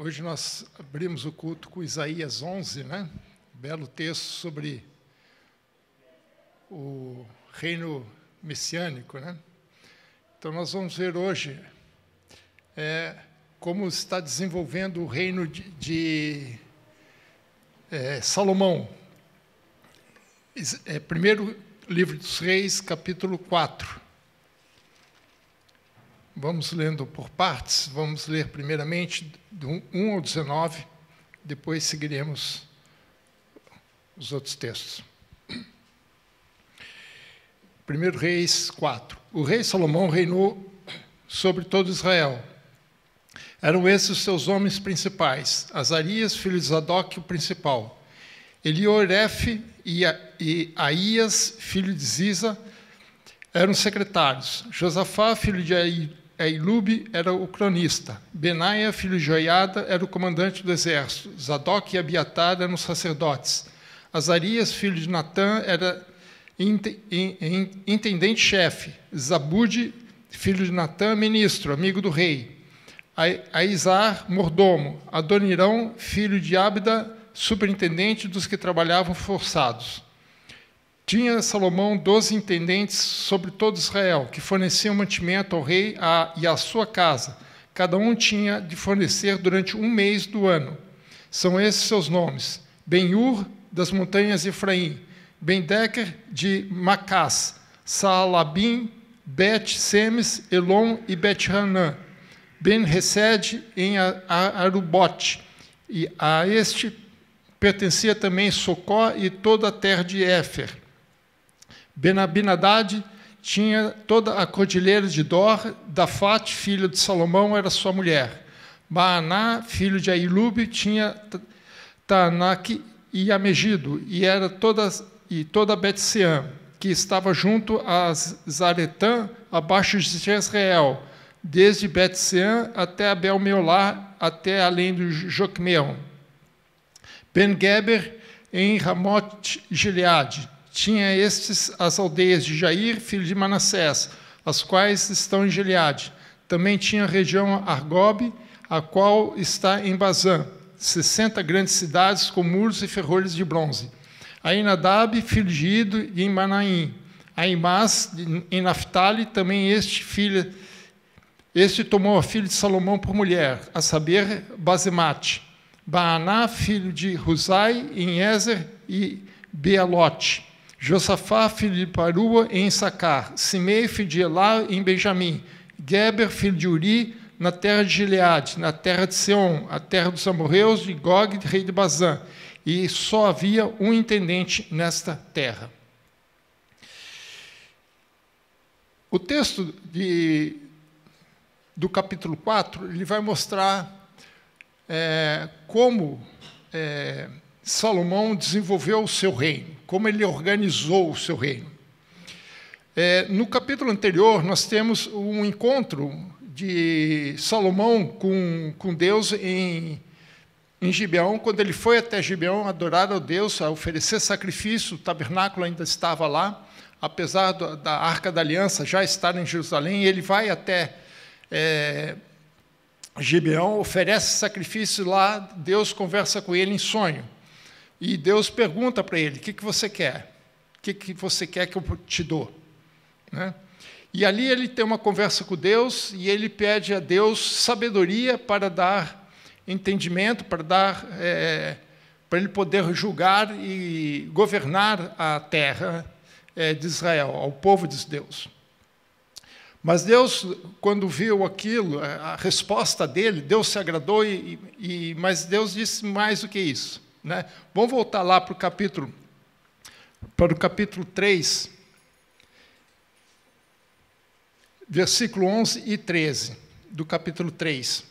Hoje nós abrimos o culto com Isaías 11, né? Belo texto sobre o reino messiânico, né? Então nós vamos ver hoje como está desenvolvendo o reino de Salomão. Primeiro livro dos Reis, capítulo 4. Vamos lendo por partes, vamos ler primeiramente do 1 ao 19, depois seguiremos os outros textos. 1 Reis 4. O rei Salomão reinou sobre todo Israel. Eram esses os seus homens principais: Azarias, filho de Zadok, o principal; Eliorefe e Aías, filho de Ziza, eram secretários; Josafá, filho de Ailube, era o cronista; Benaia, filho de Joiada, era o comandante do exército; Zadok e Abiatar eram os sacerdotes; Azarias, filho de Natã, era intendente-chefe; Zabude, filho de Natã, ministro, amigo do rei; Aizar, mordomo; Adonirão, filho de Abda, superintendente dos que trabalhavam forçados. Tinha Salomão 12 intendentes sobre todo Israel, que forneciam mantimento ao rei e à sua casa. Cada um tinha de fornecer durante um mês do ano. São esses seus nomes: Ben-Ur, das montanhas de Efraim; Ben-Deker, de Macás; Saalabim, Bet-Semes, Elon e Bet-Hanã; Ben-Hesed, em Arubote. E a este pertencia também Socó e toda a terra de Éfer. Ben-Abinadad tinha toda a cordilheira de Dor; Dafate, filho de Salomão, era sua mulher. Baaná, filho de Ailube, tinha Taanaque e Amegido, e era toda Bet-Seã, que estava junto a Zaretã, abaixo de Jezreel, desde Bet-Seã até Abel-Meolá, até além do Jocmeão. Ben-Geber, em Ramote-Gileade, tinha estes as aldeias de Jair, filho de Manassés, as quais estão em Gileade. Também tinha a região Argobe, a qual está em Bazã, 60 grandes cidades com muros e ferrolhos de bronze. Ainadab, filho de Ido, em Manaim. Aimás, em Naphtali, também este tomou a filha de Salomão por mulher, a saber, Bazemate. Baaná, filho de Husai, em Ezer e Bealote. Josafá, filho de Parua, em Issacar; Simei, filho de Elá, em Benjamim; Geber, filho de Uri, na terra de Gileade, na terra de Seom, a terra dos amorreus, de Gog, rei de Bazã. E só havia um intendente nesta terra. O texto do capítulo 4, ele vai mostrar como Salomão desenvolveu o seu reino, como ele organizou o seu reino. No capítulo anterior, nós temos um encontro de Salomão com Deus em Gibeão. Quando ele foi até Gibeão adorar ao Deus, a oferecer sacrifício, o tabernáculo ainda estava lá, apesar da Arca da Aliança já estar em Jerusalém. Ele vai até Gibeão, oferece sacrifício lá. Deus conversa com ele em sonho. E Deus pergunta para ele: o que você quer? O que você quer que eu te dou? Né? E ali ele tem uma conversa com Deus, e ele pede a Deus sabedoria para dar entendimento, para ele poder julgar e governar a terra de Israel, ao povo de Deus. Mas Deus, quando viu aquilo, a resposta dele, Deus se agradou, mas Deus disse mais do que isso. Né? Vamos voltar lá para o capítulo 3, versículo 11 e 13, do capítulo 3.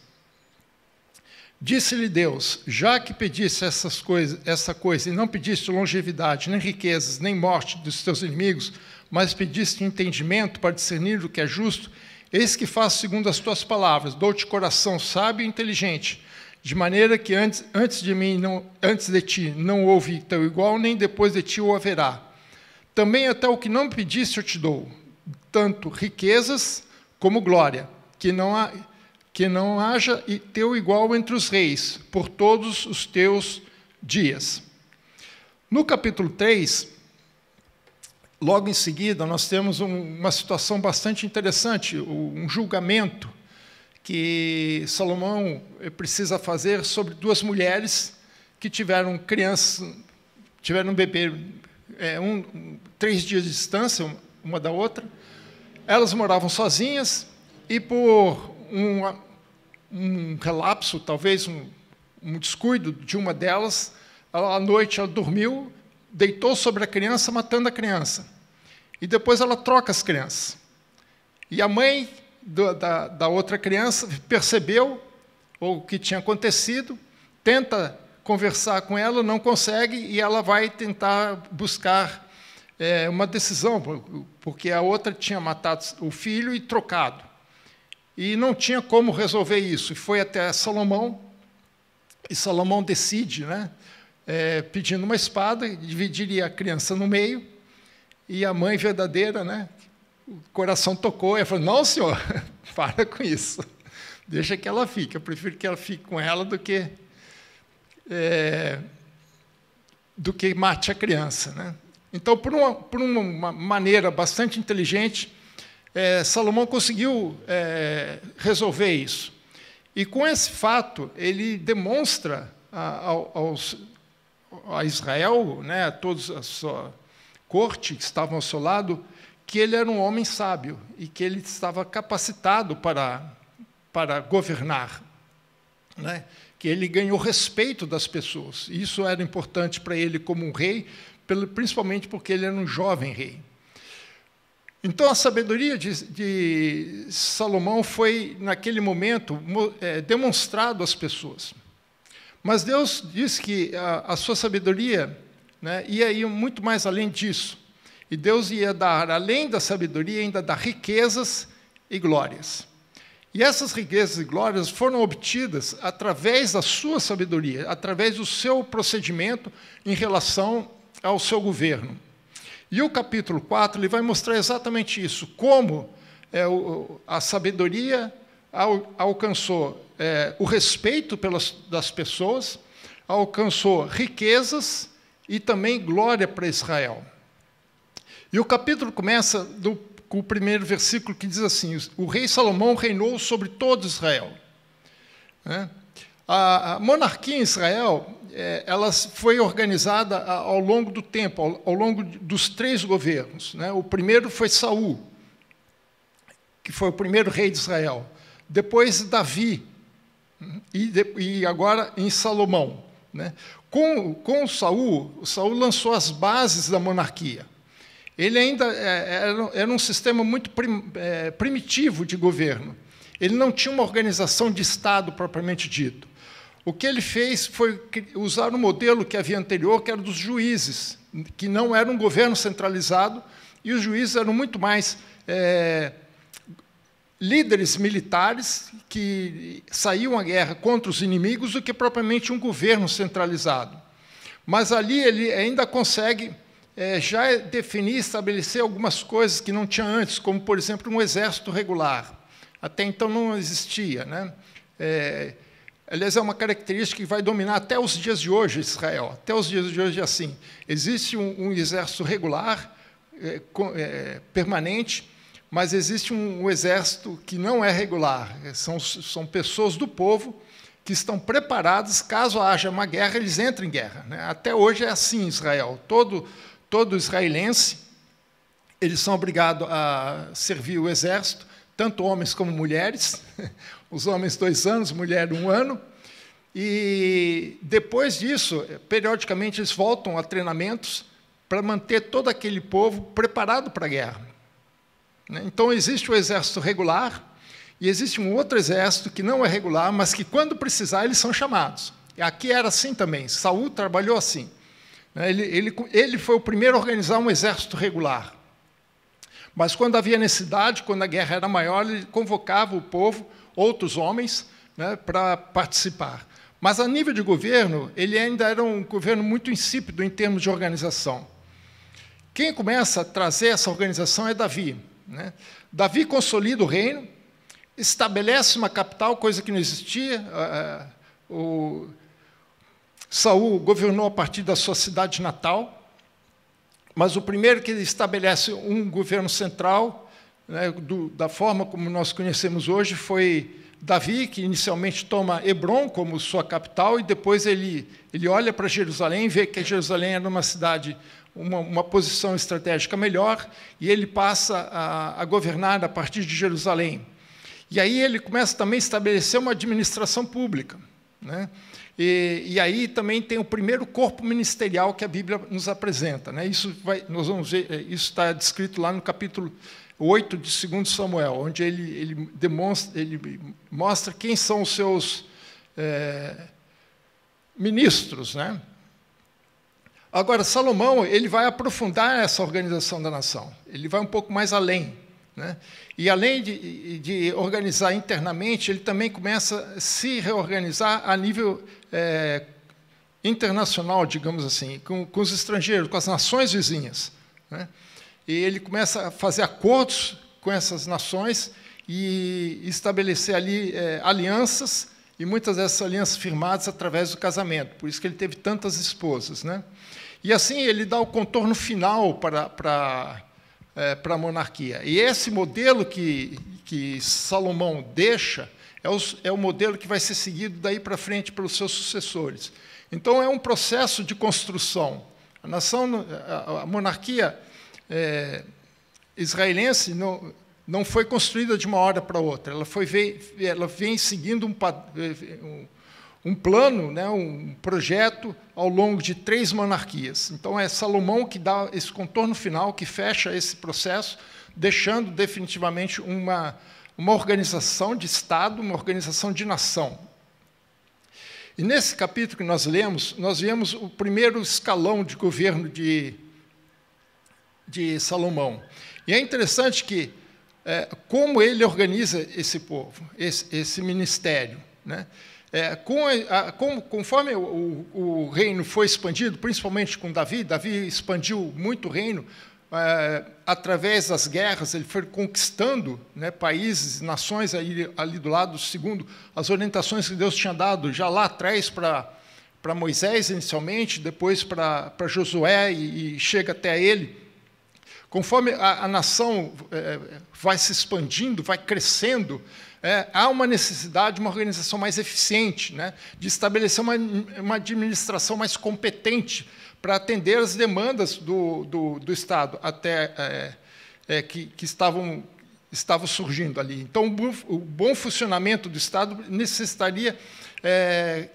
Disse-lhe Deus: já que pediste essa coisa, e não pediste longevidade, nem riquezas, nem morte dos teus inimigos, mas pediste entendimento para discernir o que é justo, eis que faço segundo as tuas palavras, dou-te coração sábio e inteligente, de maneira que antes de ti não houve teu igual, nem depois de ti o haverá. Também até o que não pediste eu te dou, tanto riquezas como glória, que que não haja teu igual entre os reis, por todos os teus dias. No capítulo 3, logo em seguida, nós temos uma situação bastante interessante, um julgamento que Salomão precisa fazer sobre duas mulheres que tiveram crianças, tiveram um bebê 3 dias de distância, uma da outra. Elas moravam sozinhas e, por um relapso, talvez um descuido de uma delas, à noite ela dormiu, deitou sobre a criança, matando a criança. E depois ela troca as crianças. E a mãe da outra criança percebeu o que tinha acontecido, tenta conversar com ela, não consegue, e ela vai tentar buscar uma decisão, porque a outra tinha matado o filho e trocado. E não tinha como resolver isso. E foi até Salomão, e Salomão decide, né, pedindo uma espada, dividiria a criança no meio, e a mãe verdadeira, né, o coração tocou, e ela falou, não, senhor, para com isso, deixa que ela fique, eu prefiro que ela fique com ela do que mate a criança. Né? Então, por uma maneira bastante inteligente, Salomão conseguiu resolver isso. E, com esse fato, ele demonstra a Israel, né, a toda a sua corte que estavam ao seu lado, que ele era um homem sábio e que ele estava capacitado para governar, né? Que ele ganhou respeito das pessoas. Isso era importante para ele como um rei, principalmente porque ele era um jovem rei. Então, a sabedoria de Salomão foi, naquele momento, demonstrado às pessoas. Mas Deus disse que a sua sabedoria, né, ia ir muito mais além disso. E Deus ia dar, além da sabedoria, ainda dar riquezas e glórias. E essas riquezas e glórias foram obtidas através da sua sabedoria, através do seu procedimento em relação ao seu governo. E o capítulo 4 ele vai mostrar exatamente isso, como a sabedoria alcançou o respeito das pessoas, alcançou riquezas e também glória para Israel. E o capítulo começa com o primeiro versículo que diz assim, o rei Salomão reinou sobre todo Israel. A monarquia em Israel ela foi organizada ao longo do tempo, ao longo dos 3 governos. Né? O primeiro foi Saul, que foi o primeiro rei de Israel. Depois Davi, e agora em Salomão. Né? Com Saul lançou as bases da monarquia. Ele ainda era um sistema muito primitivo de governo. Ele não tinha uma organização de Estado propriamente dito. O que ele fez foi usar um modelo que havia anterior, que era dos juízes, que não era um governo centralizado, e os juízes eram muito mais líderes militares que saíam à guerra contra os inimigos do que propriamente um governo centralizado. Mas ali ele ainda consegue já definir, estabelecer algumas coisas que não tinha antes, como, por exemplo, um exército regular. Até então não existia. Né? Aliás, é uma característica que vai dominar até os dias de hoje Israel. Até os dias de hoje é assim. Existe um exército regular, permanente, mas existe um exército que não é regular. São pessoas do povo que estão preparadas, caso haja uma guerra, eles entram em guerra. Né? Até hoje é assim em Israel. Todo israelense, eles são obrigados a servir o exército, tanto homens como mulheres, os homens 2 anos, mulher 1 ano, e depois disso, periodicamente, eles voltam a treinamentos para manter todo aquele povo preparado para a guerra. Então, existe o exército regular, e existe um outro exército que não é regular, mas que, quando precisar, eles são chamados. E aqui era assim também, Saul trabalhou assim. Ele foi o primeiro a organizar um exército regular. Mas, quando havia necessidade, quando a guerra era maior, ele convocava o povo, outros homens, né, para participar. Mas, a nível de governo, ele ainda era um governo muito insípido em termos de organização. Quem começa a trazer essa organização é Davi. Né? Davi consolida o reino, estabelece uma capital, coisa que não existia. Saul governou a partir da sua cidade natal, mas o primeiro que estabelece um governo central, né, da forma como nós conhecemos hoje, foi Davi, que inicialmente toma Hebrom como sua capital, e depois ele olha para Jerusalém, vê que Jerusalém era uma cidade, uma posição estratégica melhor, e ele passa a governar a partir de Jerusalém. E aí ele começa também a estabelecer uma administração pública, né? E aí também tem o primeiro corpo ministerial que a Bíblia nos apresenta, né? Nós vamos ver, isso está descrito lá no capítulo 8 de 2 Samuel, onde ele mostra quem são os seus ministros, né? Agora, Salomão ele vai aprofundar essa organização da nação, ele vai um pouco mais além, né? E, além de organizar internamente, ele também começa a se reorganizar a nível internacional, digamos assim, com os estrangeiros, com as nações vizinhas, né? E ele começa a fazer acordos com essas nações e estabelecer ali alianças, e muitas dessas alianças firmadas através do casamento. Por isso que ele teve tantas esposas, né? E assim ele dá o contorno final para a monarquia. E esse modelo que Salomão deixa é o modelo que vai ser seguido daí para frente pelos seus sucessores. Então, é um processo de construção. A monarquia israelense não foi construída de uma hora para outra. Ela vem seguindo um plano, né, um projeto ao longo de 3 monarquias. Então, é Salomão que dá esse contorno final, que fecha esse processo, deixando definitivamente uma organização de Estado, uma organização de nação. E nesse capítulo que nós lemos, nós vemos o primeiro escalão de governo de Salomão. E é interessante que como ele organiza esse povo, esse ministério, né? Conforme o reino foi expandido, principalmente com Davi expandiu muito o reino, através das guerras, ele foi conquistando, né, países, nações ali do lado, segundo as orientações que Deus tinha dado já lá atrás para Moisés, inicialmente, depois para Josué, e chega até ele. Conforme a nação vai se expandindo, vai crescendo, há uma necessidade de uma organização mais eficiente, né, de estabelecer uma administração mais competente para atender as demandas do Estado até que estavam surgindo ali. Então, o bom funcionamento do Estado necessitaria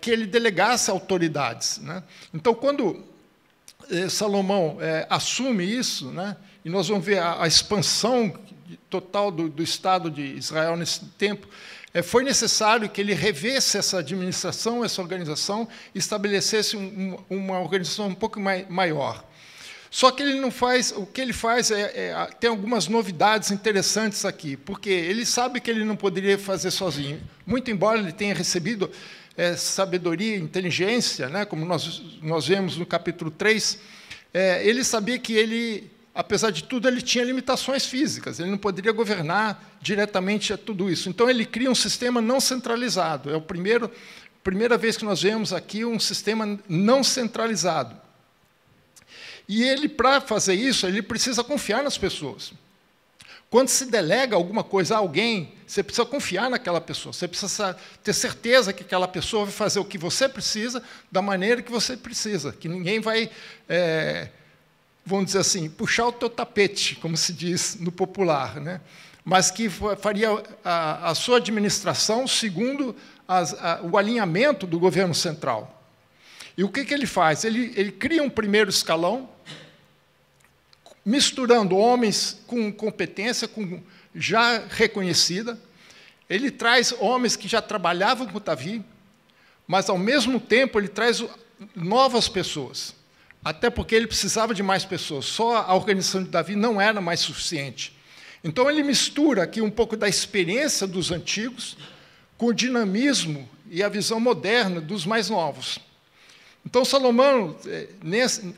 que ele delegasse autoridades, né? Então, quando Salomão assume isso, né, e nós vamos ver a expansão total do Estado de Israel nesse tempo, foi necessário que ele revesse essa administração, essa organização, e estabelecesse uma organização um pouco maior. Só que ele não faz, o que ele faz tem algumas novidades interessantes aqui, porque ele sabe que ele não poderia fazer sozinho, muito embora ele tenha recebido sabedoria e inteligência, né, como nós vemos no capítulo 3, ele sabia que ele, apesar de tudo, ele tinha limitações físicas, ele não poderia governar diretamente a tudo isso. Então, ele cria um sistema não centralizado. É a primeira vez que nós vemos aqui um sistema não centralizado. E ele, para fazer isso, ele precisa confiar nas pessoas. Quando se delega alguma coisa a alguém, você precisa confiar naquela pessoa, você precisa ter certeza que aquela pessoa vai fazer o que você precisa, da maneira que você precisa, que ninguém vai, vamos dizer assim, puxar o teu tapete, como se diz no popular, né? Mas que faria a sua administração segundo o alinhamento do governo central. E o que ele faz? Ele cria um primeiro escalão, misturando homens com competência já reconhecida. Ele traz homens que já trabalhavam com Davi, mas, ao mesmo tempo, ele traz novas pessoas, até porque ele precisava de mais pessoas. Só a organização de Davi não era mais suficiente. Então, ele mistura aqui um pouco da experiência dos antigos com o dinamismo e a visão moderna dos mais novos. Então, Salomão,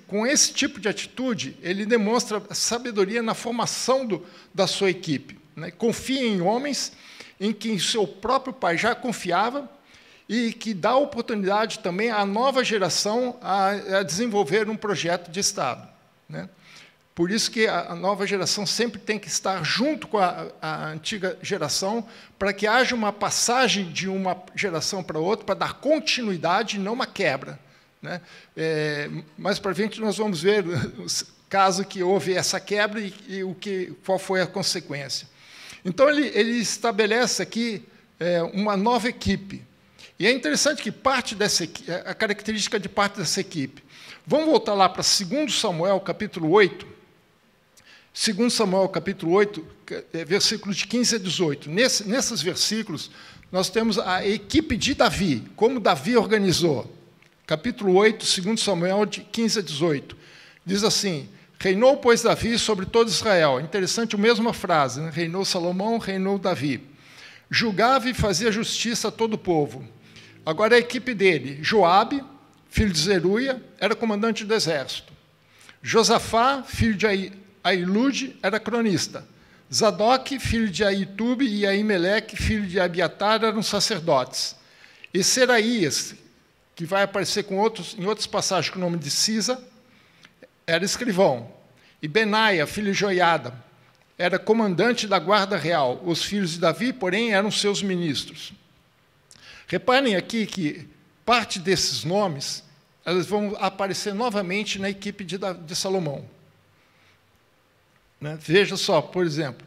com esse tipo de atitude, ele demonstra sabedoria na formação da sua equipe, né? Confia em homens em que seu próprio pai já confiava e que dá oportunidade também à nova geração a desenvolver um projeto de Estado, né? Por isso que a nova geração sempre tem que estar junto com a antiga geração, para que haja uma passagem de uma geração para outra, para dar continuidade e não uma quebra, né? Mais para frente nós vamos ver o caso que houve essa quebra e qual foi a consequência. Então, ele estabelece aqui uma nova equipe. E é interessante que parte dessa equipe, a característica de parte dessa equipe. Vamos voltar lá para 2 Samuel, capítulo 8. 2 Samuel, capítulo 8, versículos de 15 a 18. Nesses versículos, nós temos a equipe de Davi, como Davi organizou. Capítulo 8, 2 Samuel, de 15 a 18. Diz assim: reinou, pois, Davi sobre todo Israel. Interessante, a mesma frase, né? Reinou Salomão, reinou Davi. Julgava e fazia justiça a todo o povo. Agora a equipe dele: Joabe, filho de Zeruia, era comandante do exército. Josafá, filho de Ahilude, era cronista. Zadok, filho de Ahitube, e Ahimeleque, filho de Abiatar, eram sacerdotes. E Seraías, que vai aparecer em outras passagens com o nome de Cisa, era escrivão. E Benaia, filho de Joiada, era comandante da guarda real. Os filhos de Davi, porém, eram seus ministros. Reparem aqui que parte desses nomes elas vão aparecer novamente na equipe de Salomão. Né? Veja só, por exemplo,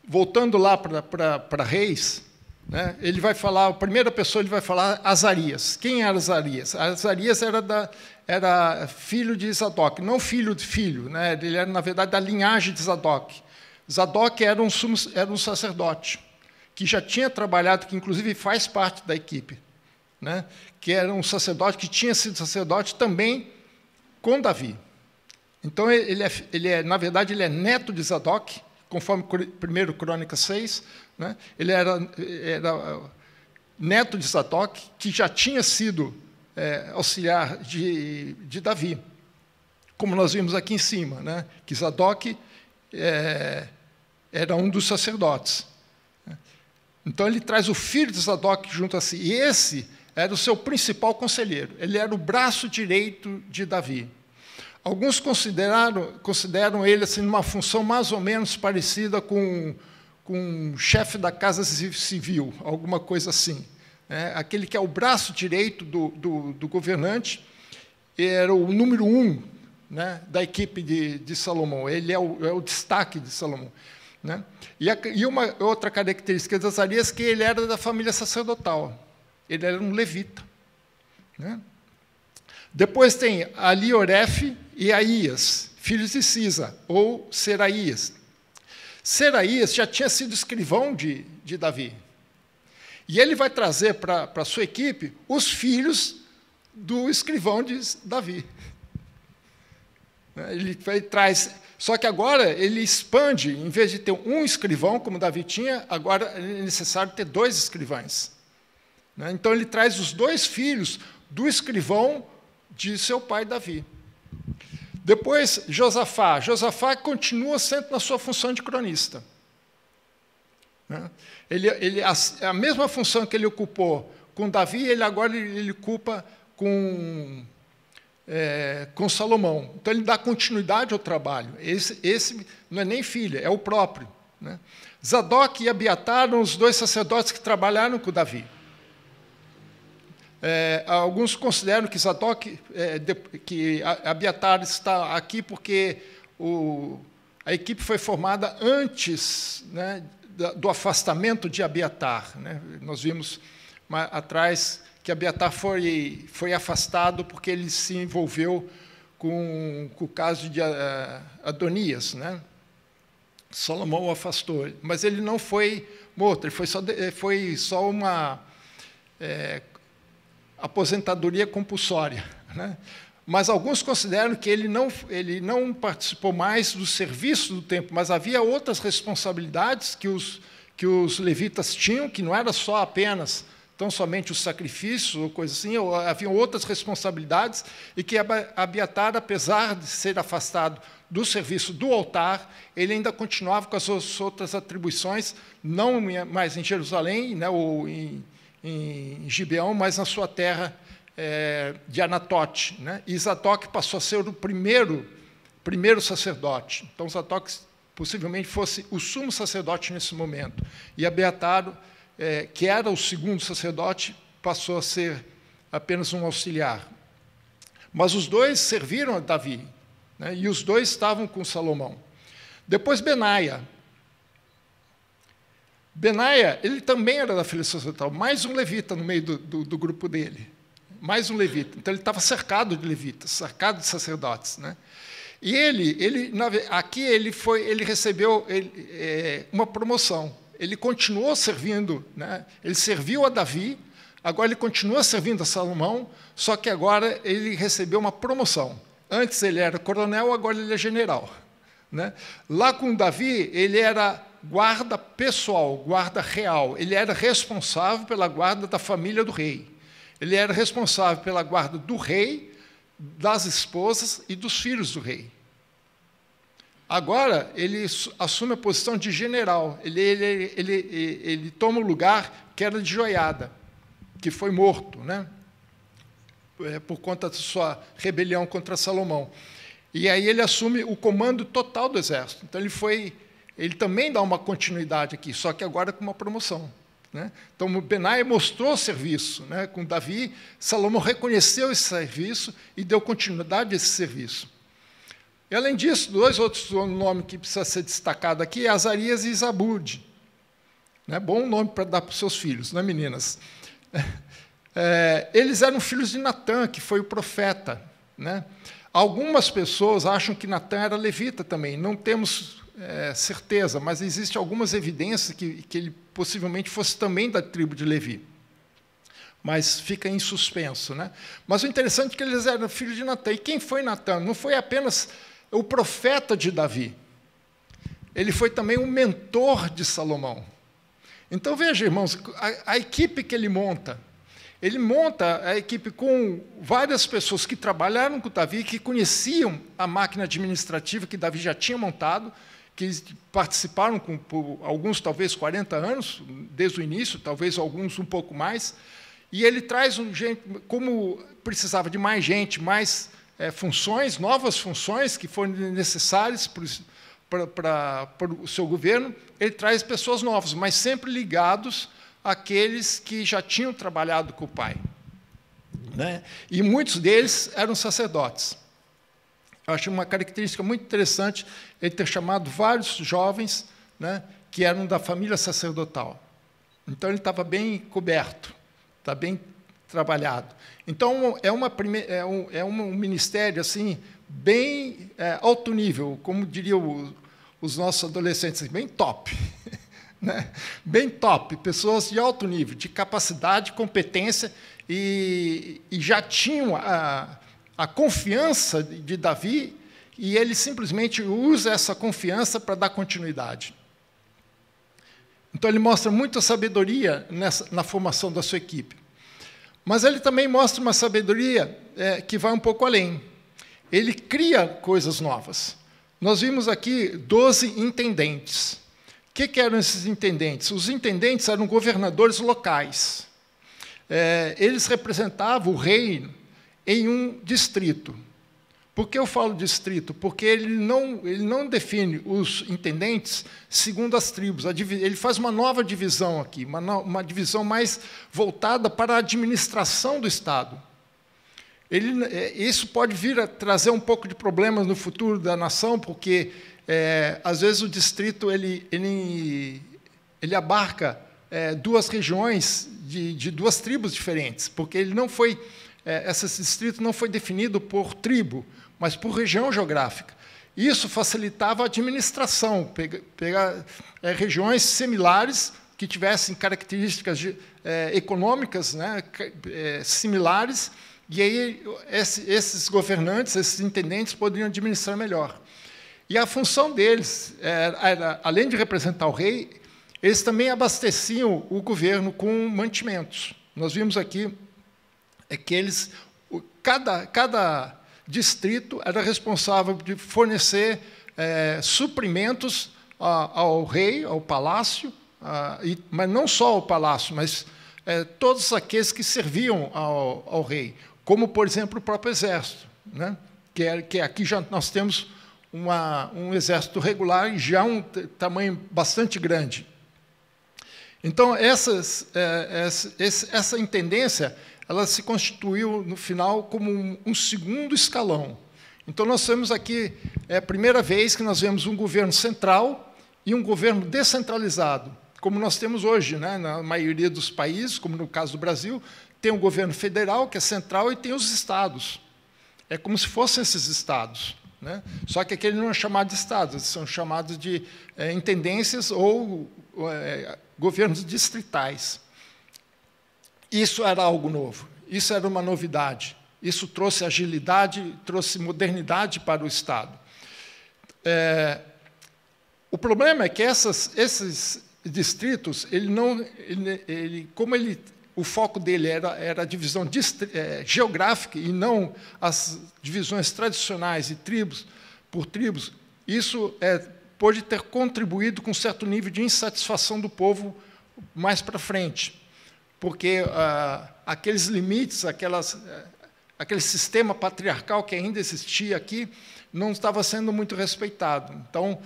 voltando lá para Reis, né, ele vai falar, a primeira pessoa ele vai falar Azarias. Quem era Azarias? Azarias era filho de Zadok, não filho de filho, né? Ele era, na verdade, da linhagem de Zadok. Zadok era um sacerdote, que já tinha trabalhado, que inclusive faz parte da equipe, né? Que era um sacerdote que tinha sido sacerdote também com Davi. Então, na verdade, ele é neto de Zadok, conforme 1 Crônicas 6, né? Ele era neto de Zadok, que já tinha sido auxiliar de Davi, como nós vimos aqui em cima, né? Que Zadok era um dos sacerdotes. Então, ele traz o filho de Zadok junto a si, e esse era o seu principal conselheiro, ele era o braço direito de Davi. Alguns consideram ele assim, numa função mais ou menos parecida com um chefe da Casa Civil, alguma coisa assim. Aquele que é o braço direito do governante, era o número 1, né, da equipe de Salomão. Ele é o destaque de Salomão. Né? E uma outra característica de Azarias é que ele era da família sacerdotal. Ele era um levita. Né? Depois tem Alioref e Aías, filhos de Cisa, ou Seraías. Seraías já tinha sido escrivão de Davi. E ele vai trazer para a sua equipe os filhos do escrivão de Davi. Ele traz, só que agora ele expande, em vez de ter um escrivão, como Davi tinha, agora é necessário ter 2 escrivães. Então ele traz os 2 filhos do escrivão de seu pai Davi. Depois, Josafá. Josafá continua sendo na sua função de cronista. A mesma função que ele ocupou com Davi, agora ele ocupa com Salomão. Então, ele dá continuidade ao trabalho. Esse não é nem filho, é o próprio. Né? Zadok e Abiatar eram os 2 sacerdotes que trabalharam com Davi. Alguns consideram que que Abiatar está aqui porque a equipe foi formada antes, né, do afastamento de Abiatar. Né? Nós vimos atrás que Abiatar foi afastado porque ele se envolveu com o caso de Adonias. Né? Salomão o afastou, mas ele não foi morto, ele foi só uma aposentadoria compulsória. Né? Mas alguns consideram que ele não participou mais do serviço do templo, mas havia outras responsabilidades que os levitas tinham, que não era só apenas, tão somente os sacrifícios ou coisa assim, havia outras responsabilidades, e que Abiatar, apesar de ser afastado do serviço do altar, ele ainda continuava com as suas outras atribuições, não mais em Jerusalém, né, ou em Gibeão, mas na sua terra de Anatote, né? E Zadok passou a ser o primeiro sacerdote. Então, Zadok possivelmente fosse o sumo sacerdote nesse momento. E Abiatar, que era o segundo sacerdote, passou a ser apenas um auxiliar. Mas os dois serviram a Davi, né? E os dois estavam com Salomão. Depois Benaia. Benaia, ele também era da família sacerdotal, mais um levita no meio do grupo dele. Mais um levita. Então, ele estava cercado de levitas, cercado de sacerdotes, né? E aqui ele recebeu uma promoção. Ele continuou servindo, né? Ele serviu a Davi, agora ele continua servindo a Salomão, só que agora ele recebeu uma promoção. Antes ele era coronel, agora ele é general, né? Lá com Davi, ele era guarda pessoal, guarda real. Ele era responsável pela guarda da família do rei. Ele era responsável pela guarda do rei, das esposas e dos filhos do rei. Agora, ele assume a posição de general. Ele toma o lugar que era de Joiada, que foi morto, né? Por conta da sua rebelião contra Salomão. E aí ele assume o comando total do exército. Então, ele também dá uma continuidade aqui, só que agora com uma promoção, né? Então, Benaia mostrou serviço, né, com Davi. Salomão reconheceu esse serviço e deu continuidade a esse serviço. E, além disso, dois outros nomes que precisam ser destacados aqui, Azarias e Zabude. Né? Bom nome para dar para os seus filhos, né, meninas? Eles eram filhos de Natã, que foi o profeta, né? Algumas pessoas acham que Natã era levita também, não temos certeza, mas existem algumas evidências que ele possivelmente fosse também da tribo de Levi. Mas fica em suspenso, né? Mas o interessante é que eles eram filhos de Natã. E quem foi Natã? Não foi apenas o profeta de Davi. Ele foi também o mentor de Salomão. Então, veja, irmãos, a equipe que ele monta a equipe com várias pessoas que trabalharam com Davi, que conheciam a máquina administrativa que Davi já tinha montado, que participaram por alguns, talvez, 40 anos, desde o início, talvez alguns um pouco mais. E ele traz como precisava de mais gente, mais funções, novas funções que foram necessárias para o seu governo, ele traz pessoas novas, mas sempre ligados àqueles que já tinham trabalhado com o pai, né? E muitos deles eram sacerdotes. Eu acho uma característica muito interessante ele ter chamado vários jovens, né, que eram da família sacerdotal. Então, ele estava bem coberto, está bem trabalhado. Então, é um ministério assim, bem alto nível, como diriam os nossos adolescentes, bem top. Né? Bem top, pessoas de alto nível, de capacidade, competência, e já tinham a confiança de Davi, e ele simplesmente usa essa confiança para dar continuidade. Então, ele mostra muita sabedoria na formação da sua equipe. Mas ele também mostra uma sabedoria que vai um pouco além. Ele cria coisas novas. Nós vimos aqui 12 intendentes. O que eram esses intendentes? Os intendentes eram governadores locais. Eles representavam o rei em um distrito. Por que eu falo distrito? Porque ele não define os intendentes segundo as tribos. Ele faz uma nova divisão aqui, uma divisão mais voltada para a administração do Estado. Isso pode vir a trazer um pouco de problemas no futuro da nação, porque, às vezes, o distrito ele abarca duas regiões de duas tribos diferentes, porque esse distrito não foi definido por tribo, mas por região geográfica. Isso facilitava a administração, pegar regiões similares que tivessem características econômicas, né, similares, e aí esses governantes, esses intendentes, poderiam administrar melhor. E a função deles era, além de representar o rei, eles também abasteciam o governo com mantimentos. Nós vimos aqui que cada distrito era responsável de fornecer suprimentos ao rei, ao palácio, mas não só ao palácio, mas todos aqueles que serviam ao rei, como, por exemplo, o próprio exército, né? que aqui já nós temos um exército regular e já um tamanho bastante grande. Então, essa intendência ela se constituiu, no final, como um segundo escalão. Então, nós temos aqui, a primeira vez que nós vemos um governo central e um governo descentralizado, como nós temos hoje, né? Na maioria dos países, como no caso do Brasil, tem o governo federal, que é central, e tem os estados. É como se fossem esses estados, né? Só que aquele não é chamado de estados, eles são chamados de intendências ou governos distritais. Isso era algo novo, isso era uma novidade. Isso trouxe agilidade, trouxe modernidade para o Estado. O problema é que esses distritos, o foco dele era a divisão geográfica e não as divisões tradicionais e por tribos, isso pode ter contribuído com um certo nível de insatisfação do povo mais para frente, porque aqueles limites, aquele sistema patriarcal que ainda existia aqui, não estava sendo muito respeitado. Então,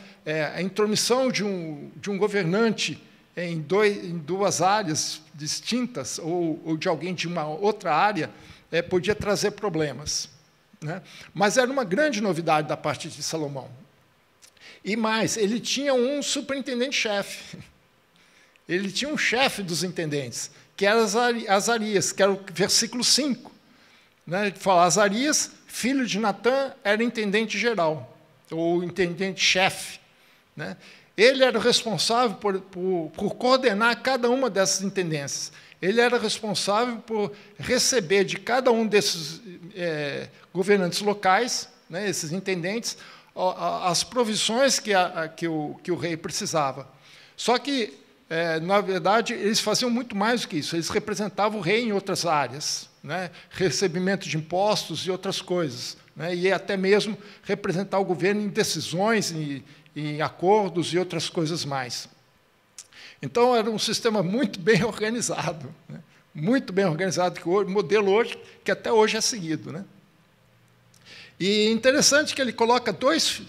a intromissão de um governante em duas áreas distintas, ou de alguém de uma outra área, podia trazer problemas, né? Mas era uma grande novidade da parte de Salomão. E mais, ele tinha um superintendente-chefe. Ele tinha um chefe dos intendentes, que era Azarias, que era o versículo 5. Né? Ele fala, Azarias, filho de Natã, era intendente-geral, ou intendente-chefe, né? Ele era responsável por coordenar cada uma dessas intendências. Ele era responsável por receber de cada um desses governantes locais, né, esses intendentes, as provisões que o rei precisava. Só que, na verdade, eles faziam muito mais do que isso. Eles representavam o rei em outras áreas, né, recebimento de impostos e outras coisas, né, e até mesmo representar o governo em decisões, em acordos e outras coisas mais. Então, era um sistema muito bem organizado, né? Muito bem organizado, modelo hoje, que até hoje é seguido, né? E interessante que ele coloca dois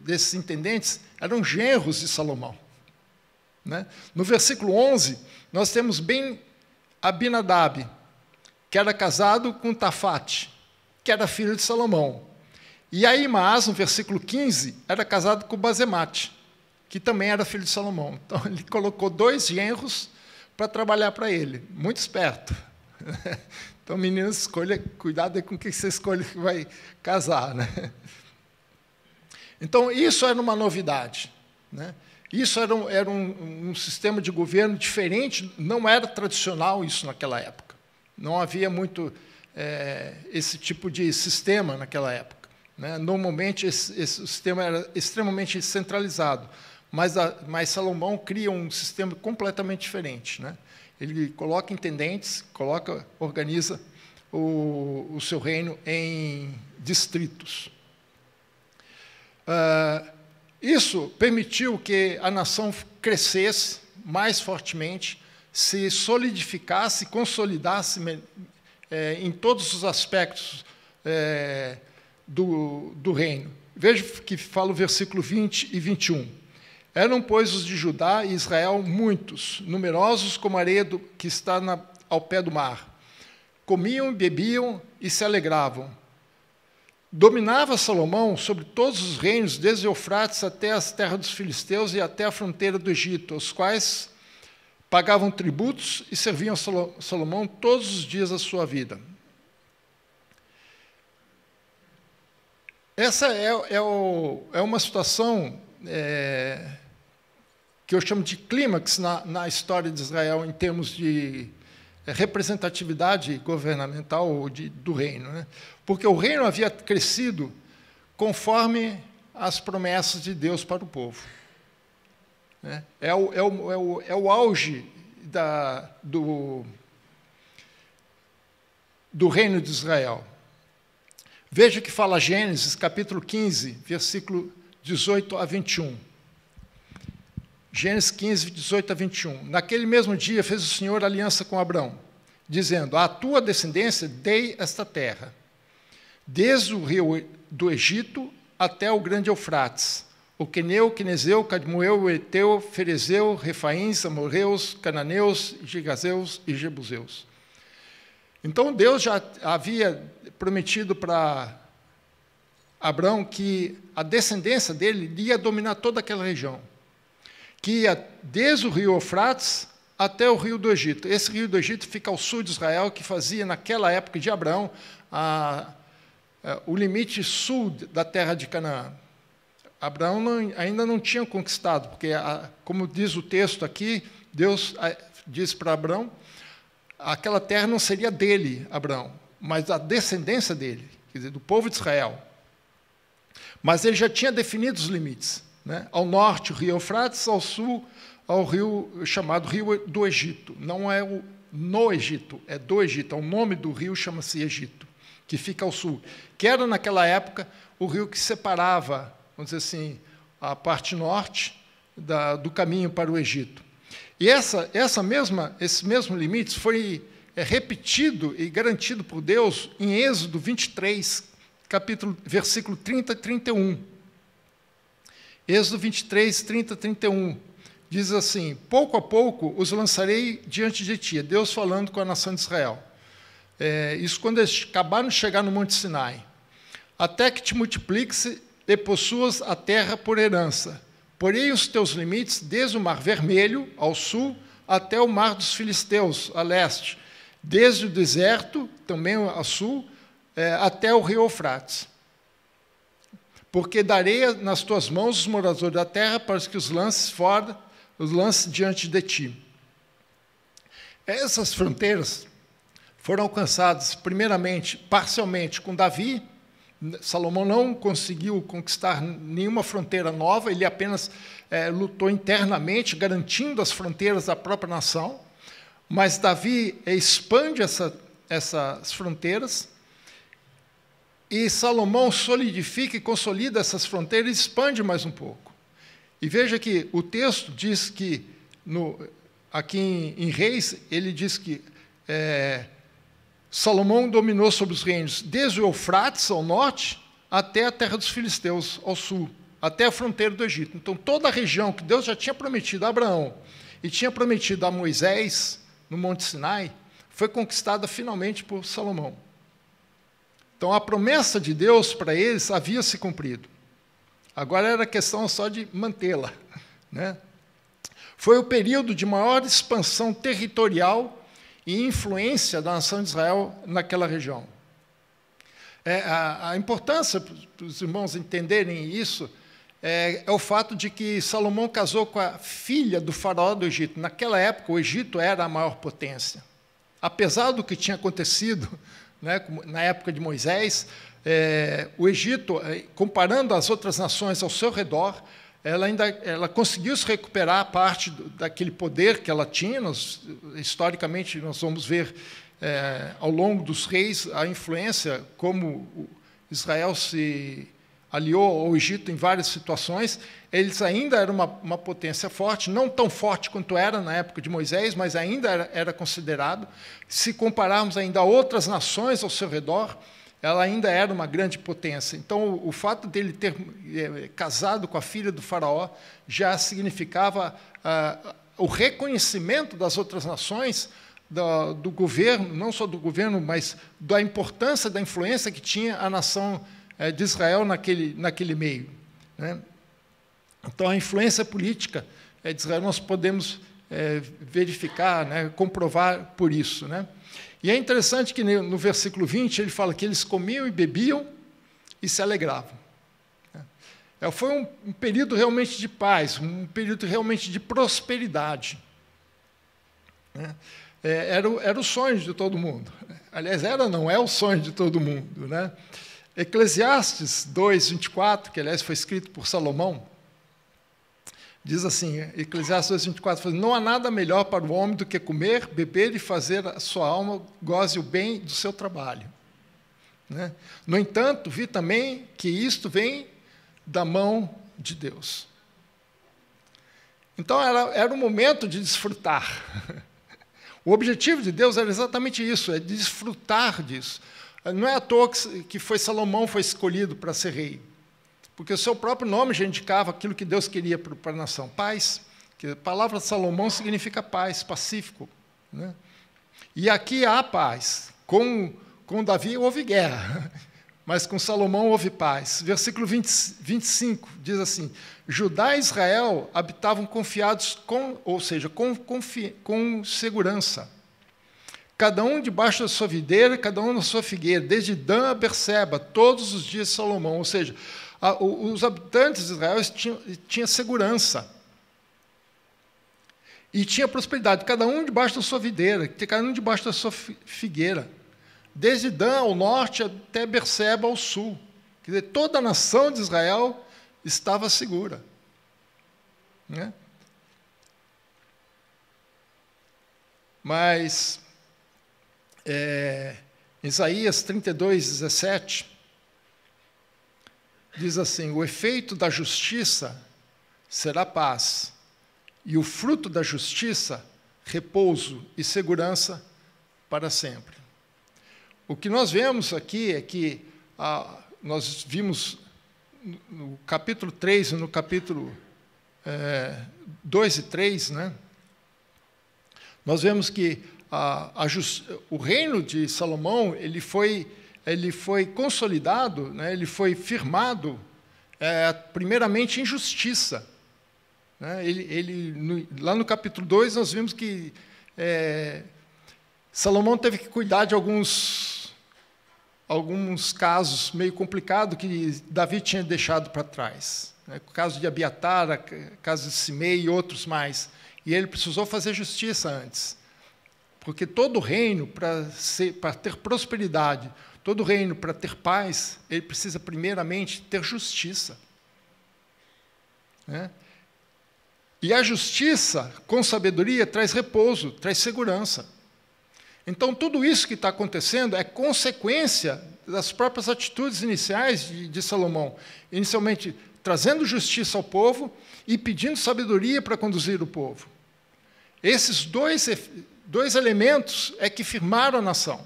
desses intendentes eram genros de Salomão, né? No versículo 11, nós temos Ben Abinadab, que era casado com Tafate, que era filho de Salomão. E Ahimaaz, no versículo 15, era casado com Bazemate, que também era filho de Salomão. Então, ele colocou dois genros para trabalhar para ele. Muito esperto. Então, meninas, cuidado com o que você escolhe que vai casar, né? Então, isso era uma novidade, né? Isso era um sistema de governo diferente, não era tradicional isso naquela época. Não havia muito esse tipo de sistema naquela época. Normalmente, esse sistema era extremamente centralizado, mas Salomão cria um sistema completamente diferente, né? Ele coloca intendentes, organiza o seu reino em distritos. Isso permitiu que a nação crescesse mais fortemente, se solidificasse, consolidasse em todos os aspectos do reino. Veja que fala o versículo 20 e 21. Eram, pois, os de Judá e Israel muitos, numerosos como a areia que está ao pé do mar. Comiam, bebiam e se alegravam. Dominava Salomão sobre todos os reinos, desde Eufrates até as terras dos filisteus e até a fronteira do Egito, os quais pagavam tributos e serviam a Salomão todos os dias da sua vida. Essa é uma situação que eu chamo de clímax na história de Israel, em termos de representatividade governamental do reino, né? Porque o reino havia crescido conforme as promessas de Deus para o povo, né? É o auge do reino de Israel. Veja o que fala Gênesis, capítulo 15, versículo 18 a 21. Gênesis 15, 18 a 21. Naquele mesmo dia fez o Senhor aliança com Abrão, dizendo: à tua descendência dei esta terra, desde o rio do Egito até o grande Eufrates, o queneu, o quenezeu, o cadmoeu, o eteu, o ferezeu, refaíns, amorreus, cananeus, gigazeus e jebuseus. Então Deus já havia prometido para Abrão que a descendência dele ia dominar toda aquela região, que ia desde o rio Eufrates até o rio do Egito. Esse rio do Egito fica ao sul de Israel, que fazia, naquela época de Abrão, o limite sul da terra de Canaã. Abraão ainda não tinha conquistado, porque, como diz o texto aqui, Deus diz para Abraão, aquela terra não seria dele, Abraão, mas a descendência dele, quer dizer, do povo de Israel. Mas ele já tinha definido os limites, né? Ao norte, o rio Eufrates, ao sul, ao rio chamado Rio do Egito. Não é no Egito, é do Egito. O nome do rio chama-se Egito, que fica ao sul, que era, naquela época, o rio que separava, vamos dizer assim, a parte norte do caminho para o Egito. E esses mesmos limites foi repetido e garantido por Deus em Êxodo 23, versículo 30 e 31. Êxodo 23, 30 e 31. Diz assim: pouco a pouco os lançarei diante de ti. É Deus falando com a nação de Israel. Isso quando eles acabaram de chegar no Monte Sinai. Até que te multipliques e possuas a terra por herança. Porém, os teus limites, desde o Mar Vermelho, ao sul, até o Mar dos Filisteus, a leste, desde o deserto, também a sul, até o rio Eufrates. Porque darei nas tuas mãos os moradores da terra, para que os lances fora, os lances diante de ti. Essas fronteiras foram alcançadas, primeiramente, parcialmente, com Davi. Salomão não conseguiu conquistar nenhuma fronteira nova, ele apenas lutou internamente, garantindo as fronteiras da própria nação. Mas Davi expande essas fronteiras, e Salomão solidifica e consolida essas fronteiras e expande mais um pouco. E veja que o texto diz que, aqui em Reis, ele diz que Salomão dominou sobre os reinos desde o Eufrates, ao norte, até a terra dos filisteus, ao sul, até a fronteira do Egito. Então, toda a região que Deus já tinha prometido a Abraão e tinha prometido a Moisés, no Monte Sinai, foi conquistada finalmente por Salomão. Então, a promessa de Deus para eles havia se cumprido. Agora era questão só de mantê-la, né? Foi o período de maior expansão territorial e influência da nação de Israel naquela região. A importância para os irmãos entenderem isso é o fato de que Salomão casou com a filha do faraó do Egito. Naquela época, o Egito era a maior potência. Apesar do que tinha acontecido, né, na época de Moisés, o Egito, comparando as outras nações ao seu redor, ela conseguiu se recuperar parte daquele poder que ela tinha. Historicamente, nós vamos ver, ao longo dos reis, a influência, como Israel se aliou ao Egito em várias situações. Eles ainda eram uma potência forte, não tão forte quanto era na época de Moisés, mas ainda era considerado. Se compararmos ainda a outras nações ao seu redor, ela ainda era uma grande potência. Então, o fato dele ter casado com a filha do faraó já significava o reconhecimento das outras nações, do governo, não só do governo, mas da importância, da influência que tinha a nação de Israel naquele meio, né? Então, a influência política de Israel nós podemos verificar, né, comprovar por isso, né? E é interessante que no versículo 20 ele fala que eles comiam e bebiam e se alegravam. Foi um período realmente de paz, um período realmente de prosperidade. Era o sonho de todo mundo. Aliás, não é o sonho de todo mundo, né? Eclesiastes 2, 24, que aliás foi escrito por Salomão, Diz assim, Eclesiastes 2:24, não há nada melhor para o homem do que comer, beber e fazer a sua alma goze o bem do seu trabalho. Né? No entanto, vi também que isto vem da mão de Deus. Então, era um momento de desfrutar. O objetivo de Deus era exatamente isso, é desfrutar disso. Não é à toa que Salomão foi escolhido para ser rei, porque o seu próprio nome já indicava aquilo que Deus queria para a nação. Paz, que a palavra Salomão significa paz, pacífico. Né? E aqui há paz. Com Davi houve guerra, mas com Salomão houve paz. Versículo 25 diz assim, Judá e Israel habitavam confiados, com segurança. Cada um debaixo da sua videira, cada um na sua figueira, desde Dan a Berseba, todos os dias de Salomão. Ou seja, os habitantes de Israel tinham segurança. E tinha prosperidade, cada um debaixo da sua videira, cada um debaixo da sua figueira. Desde Dan ao norte até Berseba ao sul. Quer dizer, toda a nação de Israel estava segura. Né? Mas, Isaías 32:17, diz assim, o efeito da justiça será paz, e o fruto da justiça, repouso e segurança para sempre. O que nós vemos aqui é que nós vimos no capítulo 3 e no capítulo 2 e 3, né? Nós vemos que o reino de Salomão ele foi consolidado, né? Ele foi firmado primeiramente em justiça. Né? Lá no capítulo 2 nós vimos que Salomão teve que cuidar de alguns casos meio complicados que Davi tinha deixado para trás. Né? O caso de Abiatar, o caso de Simei e outros mais. E ele precisou fazer justiça antes. Porque todo reino, para ter prosperidade, todo reino, para ter paz, ele precisa primeiramente ter justiça. Né? E a justiça, com sabedoria, traz repouso, traz segurança. Então, tudo isso que está acontecendo é consequência das próprias atitudes iniciais de Salomão. Inicialmente, trazendo justiça ao povo e pedindo sabedoria para conduzir o povo. Esses dois elementos é que firmaram a nação.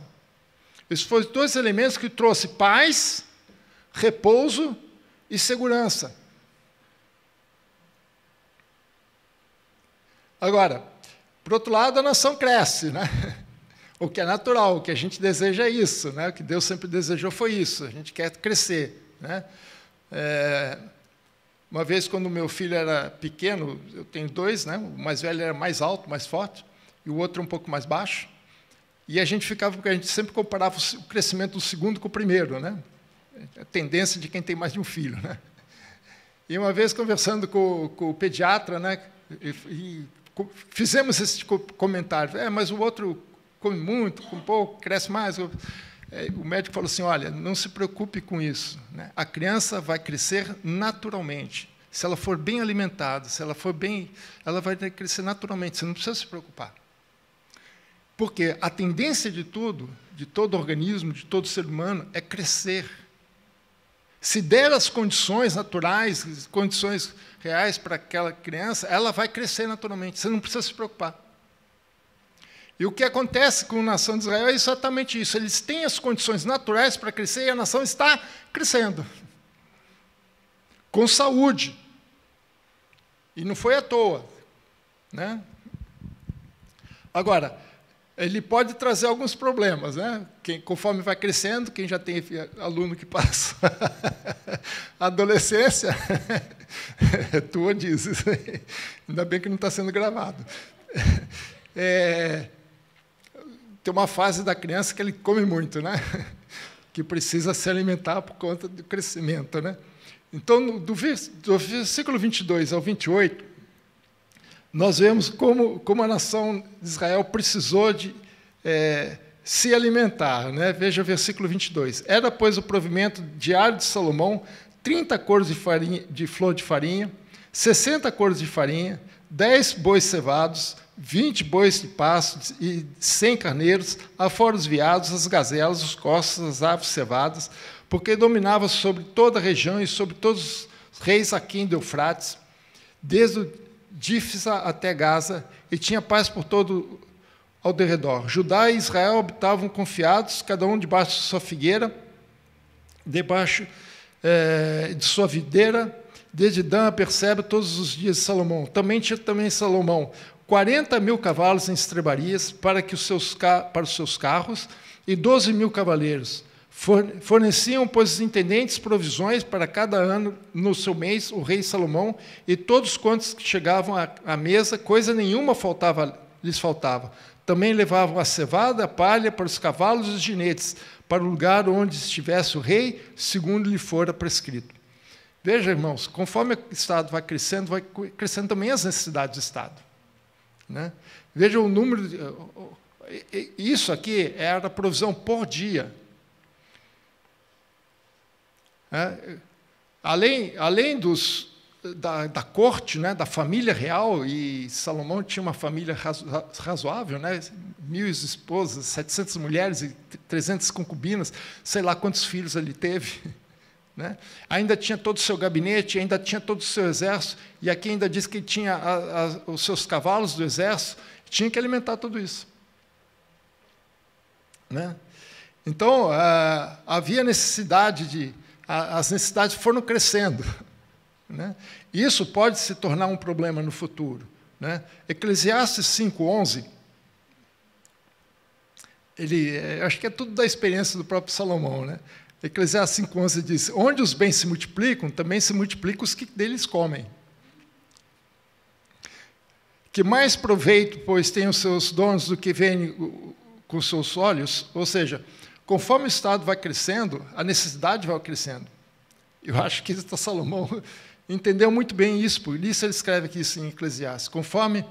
Esses foram os dois elementos que trouxeram paz, repouso e segurança. Agora, por outro lado, a nação cresce, né? O que é natural, o que a gente deseja é isso, né? O que Deus sempre desejou foi isso, a gente quer crescer. Né? Uma vez, quando meu filho era pequeno, eu tenho dois, né? O mais velho era mais alto, mais forte, e o outro um pouco mais baixo, e a gente sempre comparava o crescimento do segundo com o primeiro, né? A tendência de quem tem mais de um filho. Né? E uma vez, conversando com o pediatra, né? E fizemos esse comentário, mas o outro come muito, com pouco, cresce mais. O médico falou assim, olha, não se preocupe com isso. Né? A criança vai crescer naturalmente. Se ela for bem alimentada, se ela for bem, ela vai crescer naturalmente, você não precisa se preocupar. Porque a tendência de tudo, de todo organismo, de todo ser humano, é crescer. Se der as condições naturais, condições reais para aquela criança, ela vai crescer naturalmente, você não precisa se preocupar. E o que acontece com a nação de Israel é exatamente isso. Eles têm as condições naturais para crescer e a nação está crescendo. Com saúde. E não foi à toa. Né? Agora, ele pode trazer alguns problemas. Né? Conforme vai crescendo, quem já tem aluno que passa a adolescência, tua diz. Ainda bem que não está sendo gravado. Tem uma fase da criança que ele come muito, né? Que precisa se alimentar por conta do crescimento. Né? Então, do versículo 22 ao 28, nós vemos como a nação de Israel precisou de se alimentar. Né? Veja o versículo 22. Era, pois, o provimento diário de Salomão 30 coros de flor de farinha, 60 coros de farinha, 10 bois cevados, 20 bois de pasto e 100 carneiros, afora os veados, as gazelas, os corços, as aves cevadas, porque dominava sobre toda a região e sobre todos os reis aquém do Eufrates, desde o Dífisa até Gaza, e tinha paz por todo ao derredor. Judá e Israel habitavam confiados, cada um debaixo de sua figueira, debaixo de sua videira, desde Dan a Berseba, todos os dias de Salomão. Também tinha Salomão 40.000 cavalos em estrebarias para os seus carros e 12.000 cavaleiros. Forneciam, pois, os intendentes provisões para cada ano, no seu mês, o rei Salomão, e todos quantos que chegavam à mesa, coisa nenhuma lhes faltava. Também levavam a cevada, a palha para os cavalos e os ginetes, para o lugar onde estivesse o rei, segundo lhe fora prescrito. Veja, irmãos, conforme o Estado vai crescendo também as necessidades do Estado. Né? Veja o número... Isso aqui era a provisão por dia. Além da corte, né, da família real, e Salomão tinha uma família razoável, né, 1.000 esposas, 700 mulheres e 300 concubinas, sei lá quantos filhos ele teve. Né? Ainda tinha todo o seu gabinete, ainda tinha todo o seu exército, e aqui ainda diz que tinha os seus cavalos do exército, tinha que alimentar tudo isso. Né? Então, havia necessidade as necessidades foram crescendo. Né? Isso pode se tornar um problema no futuro. Né? Eclesiastes 5:11, acho que é tudo da experiência do próprio Salomão. Né? Eclesiastes 5:11 diz: onde os bens se multiplicam, também se multiplicam os que deles comem. Que mais proveito, pois, têm os seus donos do que vêm com os seus olhos? Ou seja, conforme o Estado vai crescendo, a necessidade vai crescendo. Eu acho que Salomão entendeu muito bem isso, por isso ele escreve aqui isso em Eclesiastes. Conforme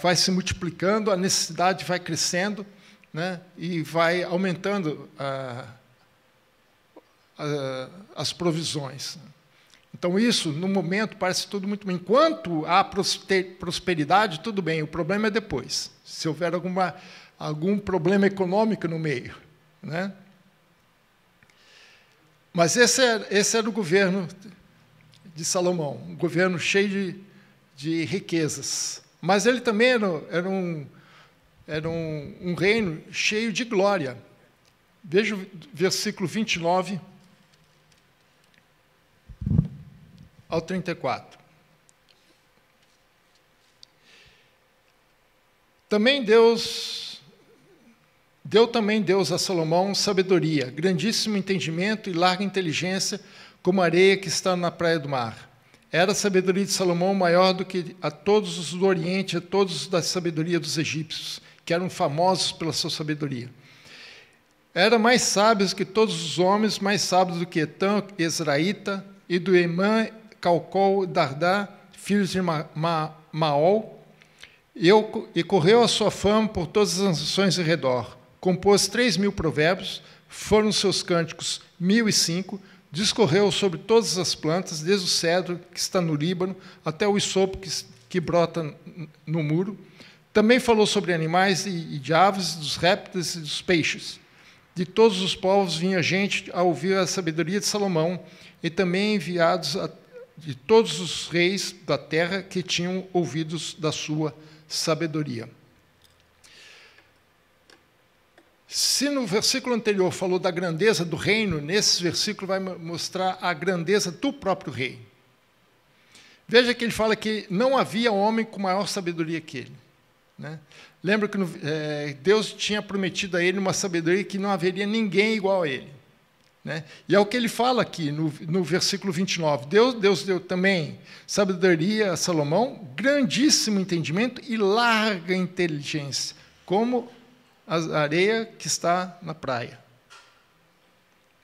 vai se multiplicando, a necessidade vai crescendo, né, e vai aumentando as provisões. Então, isso, no momento, parece tudo muito bem. Enquanto há prosperidade, tudo bem, o problema é depois, se houver algum problema econômico no meio. Né? Mas esse era o governo de Salomão, um governo cheio de riquezas. Mas ele também era um reino cheio de glória. Veja o versículo 29 ao 34. Deu também Deus a Salomão sabedoria, grandíssimo entendimento e larga inteligência, como a areia que está na praia do mar. Era a sabedoria de Salomão maior do que a todos os do Oriente, a todos da sabedoria dos egípcios, que eram famosos pela sua sabedoria. Era mais sábio que todos os homens, mais sábio do que Etã, Ezraíta, e do Emã, Calcol, Dardá, filhos de Maol, e correu a sua fama por todas as nações em redor. Compôs 3.000 provérbios, foram seus cânticos 1.005, discorreu sobre todas as plantas, desde o cedro que está no Líbano até o isopo que brota no muro. Também falou sobre animais e de aves, dos répteis e dos peixes. De todos os povos vinha gente a ouvir a sabedoria de Salomão, e também enviados de todos os reis da terra que tinham ouvidos da sua sabedoria. Se no versículo anterior falou da grandeza do reino, nesse versículo vai mostrar a grandeza do próprio rei. Veja que ele fala que não havia homem com maior sabedoria que ele. Né? Lembra que Deus tinha prometido a ele uma sabedoria que não haveria ninguém igual a ele. Né? E é o que ele fala aqui no versículo 29. Deus deu também sabedoria a Salomão, grandíssimo entendimento e larga inteligência, como a areia que está na praia.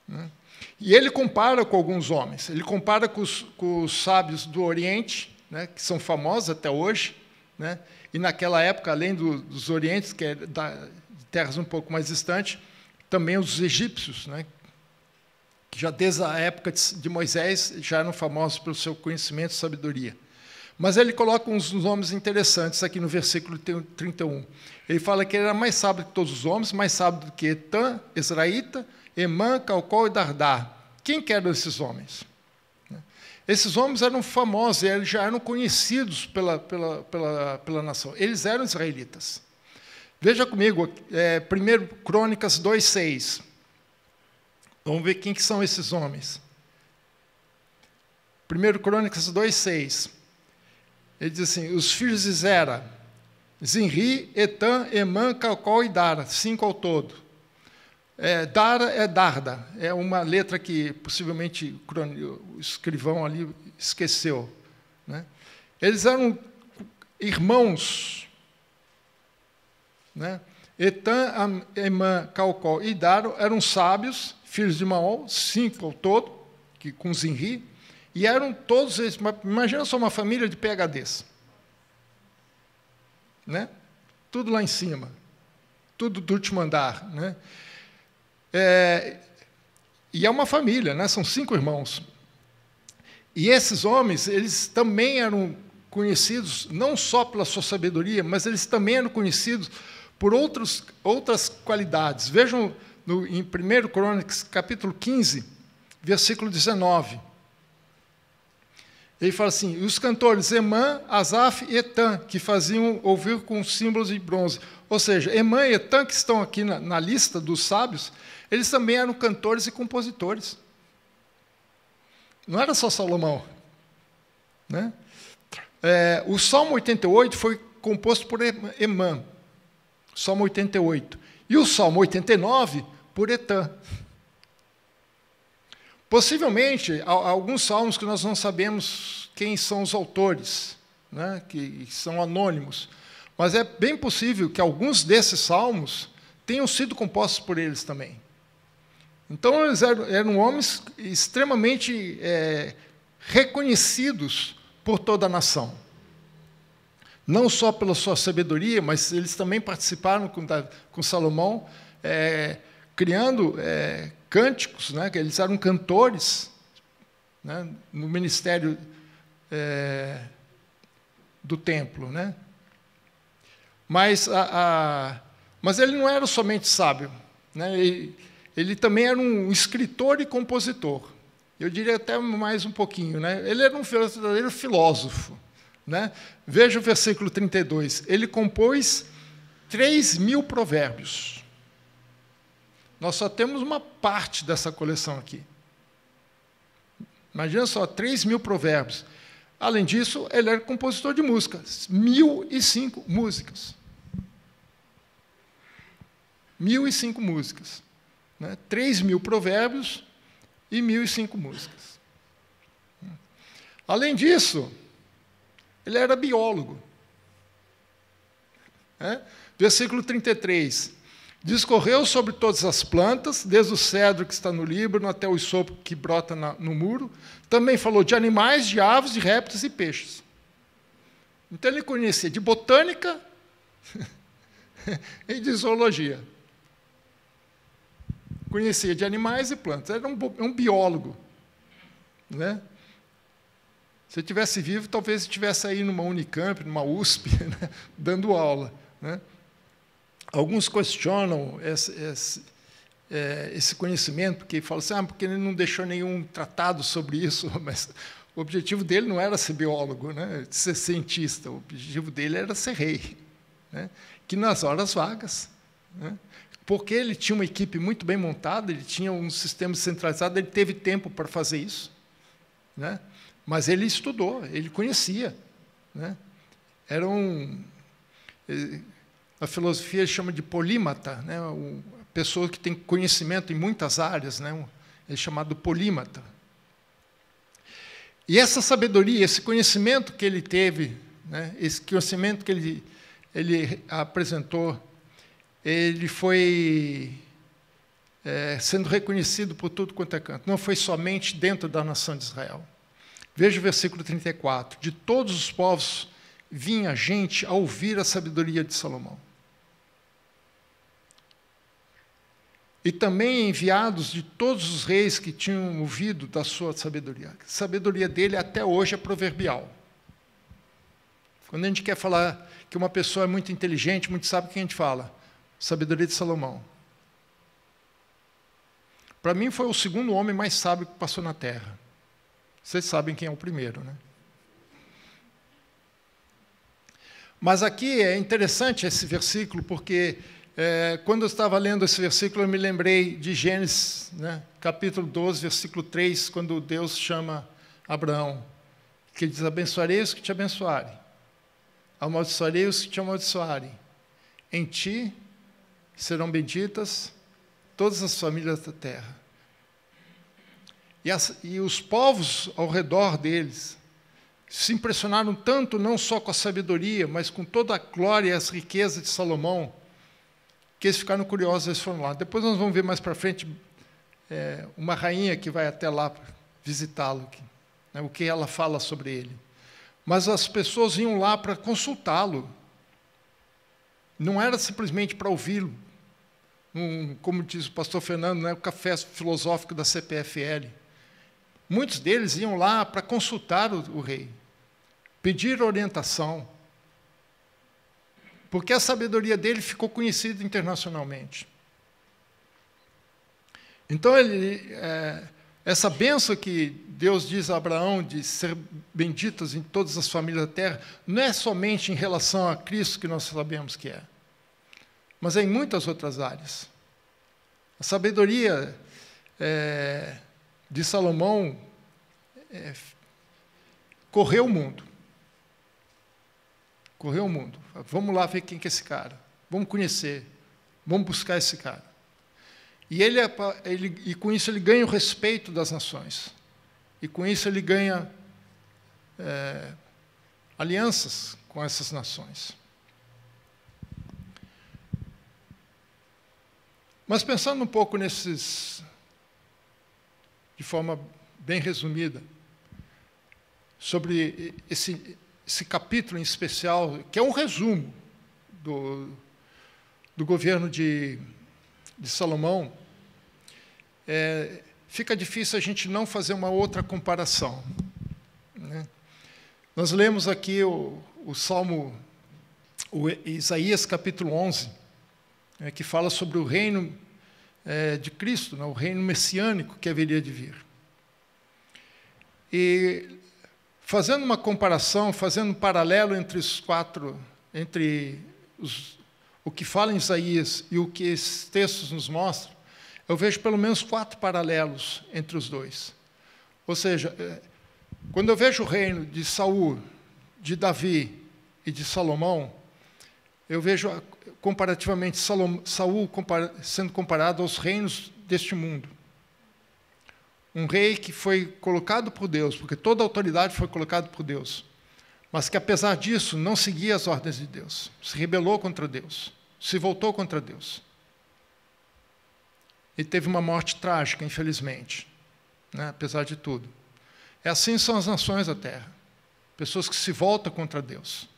Né? E ele compara com alguns homens. Ele compara com os sábios do Oriente, né, que são famosos até hoje, né? E naquela época, além dos Orientes, que é de terras um pouco mais distantes, também os egípcios, né, que já desde a época de Moisés já eram famosos pelo seu conhecimento e sabedoria. Mas ele coloca uns nomes interessantes aqui no versículo 31. Ele fala que ele era mais sábio que todos os homens, mais sábio do que Etã, Ezraíta, Emã, Calcol e Dardá. Quem que eram esses homens? Esses homens eram famosos, eles já eram conhecidos pela nação. Eles eram israelitas. Veja comigo, 1 Crônicas 2,6. Vamos ver quem que são esses homens. 1 Crônicas 2,6. Ele diz assim, os filhos de Zera, Zinri, Etã, Emã, Calcol e Dara, 5 ao todo. Dara é Darda, é uma letra que possivelmente o escrivão ali esqueceu. Né? Eles eram irmãos. Né? Etã, Emã, Calcol e Dara eram sábios, filhos de Maol, 5 ao todo, com Zinri, e eram todos eles, imagina só uma família de PhDs. Né? Tudo lá em cima, tudo do último andar. Né? E é uma família, né? São 5 irmãos. E esses homens, eles também eram conhecidos, não só pela sua sabedoria, mas eles também eram conhecidos por outras qualidades. Vejam em 1 Crônicas, capítulo 15, versículo 19. Ele fala assim, os cantores Emã, Asaf e Etã, que faziam ouvir com símbolos de bronze. Ou seja, Emã e Etã, que estão aqui na lista dos sábios, eles também eram cantores e compositores. Não era só Salomão. Né? O Salmo 88 foi composto por Emã, Salmo 88. E o Salmo 89 por Etã. Possivelmente, alguns salmos que nós não sabemos quem são os autores, né, que são anônimos, mas é bem possível que alguns desses salmos tenham sido compostos por eles também. Então, eles eram homens extremamente reconhecidos por toda a nação. Não só pela sua sabedoria, mas eles também participaram com Salomão, criando cânticos, né, que eles eram cantores, né, no ministério do templo. Né? Mas ele não era somente sábio. Né? Ele também era um escritor e compositor. Eu diria até mais um pouquinho. Né? Ele era um verdadeiro filósofo. Né? Veja o versículo 32. Ele compôs 3.000 provérbios. Nós só temos uma parte dessa coleção aqui. Imagina só, 3.000 provérbios. Além disso, ele era compositor de músicas. 1.005 músicas. 1.005 músicas. Né? 3.000 provérbios e 1.005 músicas. Além disso, ele era biólogo. Versículo 33. Discorreu sobre todas as plantas, desde o cedro que está no Líbano até o isopo que brota no muro. Também falou de animais, de aves, de répteis e peixes. Então ele conhecia de botânica e de zoologia. Conhecia de animais e plantas. Era um biólogo. Né? Se eu estivesse vivo, talvez estivesse aí numa Unicamp, numa USP, né? Dando aula. Né? Alguns questionam esse conhecimento, porque falam assim, porque ele não deixou nenhum tratado sobre isso, mas o objetivo dele não era ser biólogo, né, ser cientista, o objetivo dele era ser rei, né, que nas horas vagas, né, porque ele tinha uma equipe muito bem montada, ele tinha um sistema centralizado, ele teve tempo para fazer isso, né, mas ele estudou, ele conhecia. Né, a filosofia chama de polímata, né? Pessoa que tem conhecimento em muitas áreas, né? É chamado polímata. E essa sabedoria, esse conhecimento que ele teve, né? Esse conhecimento que ele apresentou, ele foi sendo reconhecido por tudo quanto é canto. Não foi somente dentro da nação de Israel. Veja o versículo 34. De todos os povos vinha gente a ouvir a sabedoria de Salomão. e também enviados de todos os reis que tinham ouvido da sua sabedoria. A sabedoria dele até hoje é proverbial. Quando a gente quer falar que uma pessoa é muito inteligente, muito sábia, o que a gente fala? Sabedoria de Salomão. Para mim, foi o segundo homem mais sábio que passou na Terra. Vocês sabem quem é o primeiro, né? Mas aqui é interessante esse versículo, porque quando eu estava lendo esse versículo, eu me lembrei de Gênesis, né, capítulo 12, versículo 3, quando Deus chama Abraão, que ele diz: abençoarei os que te abençoarem, amaldiçoarei os que te amaldiçoarem, em ti serão benditas todas as famílias da terra. E os povos ao redor deles se impressionaram tanto, não só com a sabedoria, mas com toda a glória e as riquezas de Salomão, que eles ficaram curiosos, eles foram lá. Depois nós vamos ver mais para frente uma rainha que vai até lá visitá-lo, né, o que ela fala sobre ele. Mas as pessoas iam lá para consultá-lo. Não era simplesmente para ouvi-lo, como diz o pastor Fernando, né, o café filosófico da CPFL. Muitos deles iam lá para consultar o rei, pedir orientação, porque a sabedoria dele ficou conhecida internacionalmente. Então, essa bênção que Deus diz a Abraão de ser benditos em todas as famílias da terra, não é somente em relação a Cristo que nós sabemos que é, mas é em muitas outras áreas. A sabedoria de Salomão correu o mundo. Correu o mundo. Vamos lá ver quem que é esse cara. Vamos conhecer. Vamos buscar esse cara. E com isso ele ganha o respeito das nações. E com isso ele ganha alianças com essas nações. Mas pensando um pouco nesses, de forma bem resumida, sobre esse capítulo em especial, que é um resumo do governo de Salomão, fica difícil a gente não fazer uma outra comparação, né? Nós lemos aqui o Salmo, Isaías capítulo 11, que fala sobre o reino de Cristo, né, o reino messiânico que haveria de vir. E fazendo uma comparação, fazendo um paralelo entre os quatro, o que fala em Isaías e o que esses textos nos mostram, eu vejo pelo menos 4 paralelos entre os dois. Ou seja, quando eu vejo o reino de Saul, de Davi e de Salomão, eu vejo comparativamente Saul sendo comparado aos reinos deste mundo. Um rei que foi colocado por Deus, porque toda a autoridade foi colocada por Deus, mas que, apesar disso, não seguia as ordens de Deus, se rebelou contra Deus, se voltou contra Deus. E teve uma morte trágica, infelizmente, né, apesar de tudo. Assim são as nações da terra, pessoas que se voltam contra Deus,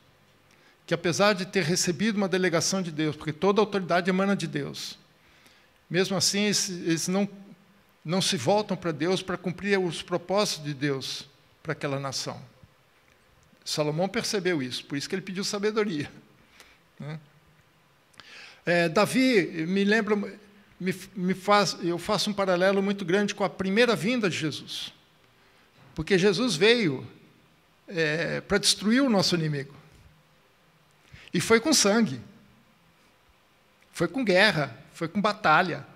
que, apesar de ter recebido uma delegação de Deus, porque toda a autoridade emana de Deus, mesmo assim eles não se voltam para Deus para cumprir os propósitos de Deus para aquela nação. Salomão percebeu isso, por isso que ele pediu sabedoria, né? Davi eu faço um paralelo muito grande com a primeira vinda de Jesus, porque Jesus veio para destruir o nosso inimigo, e foi com sangue, foi com guerra, foi com batalha,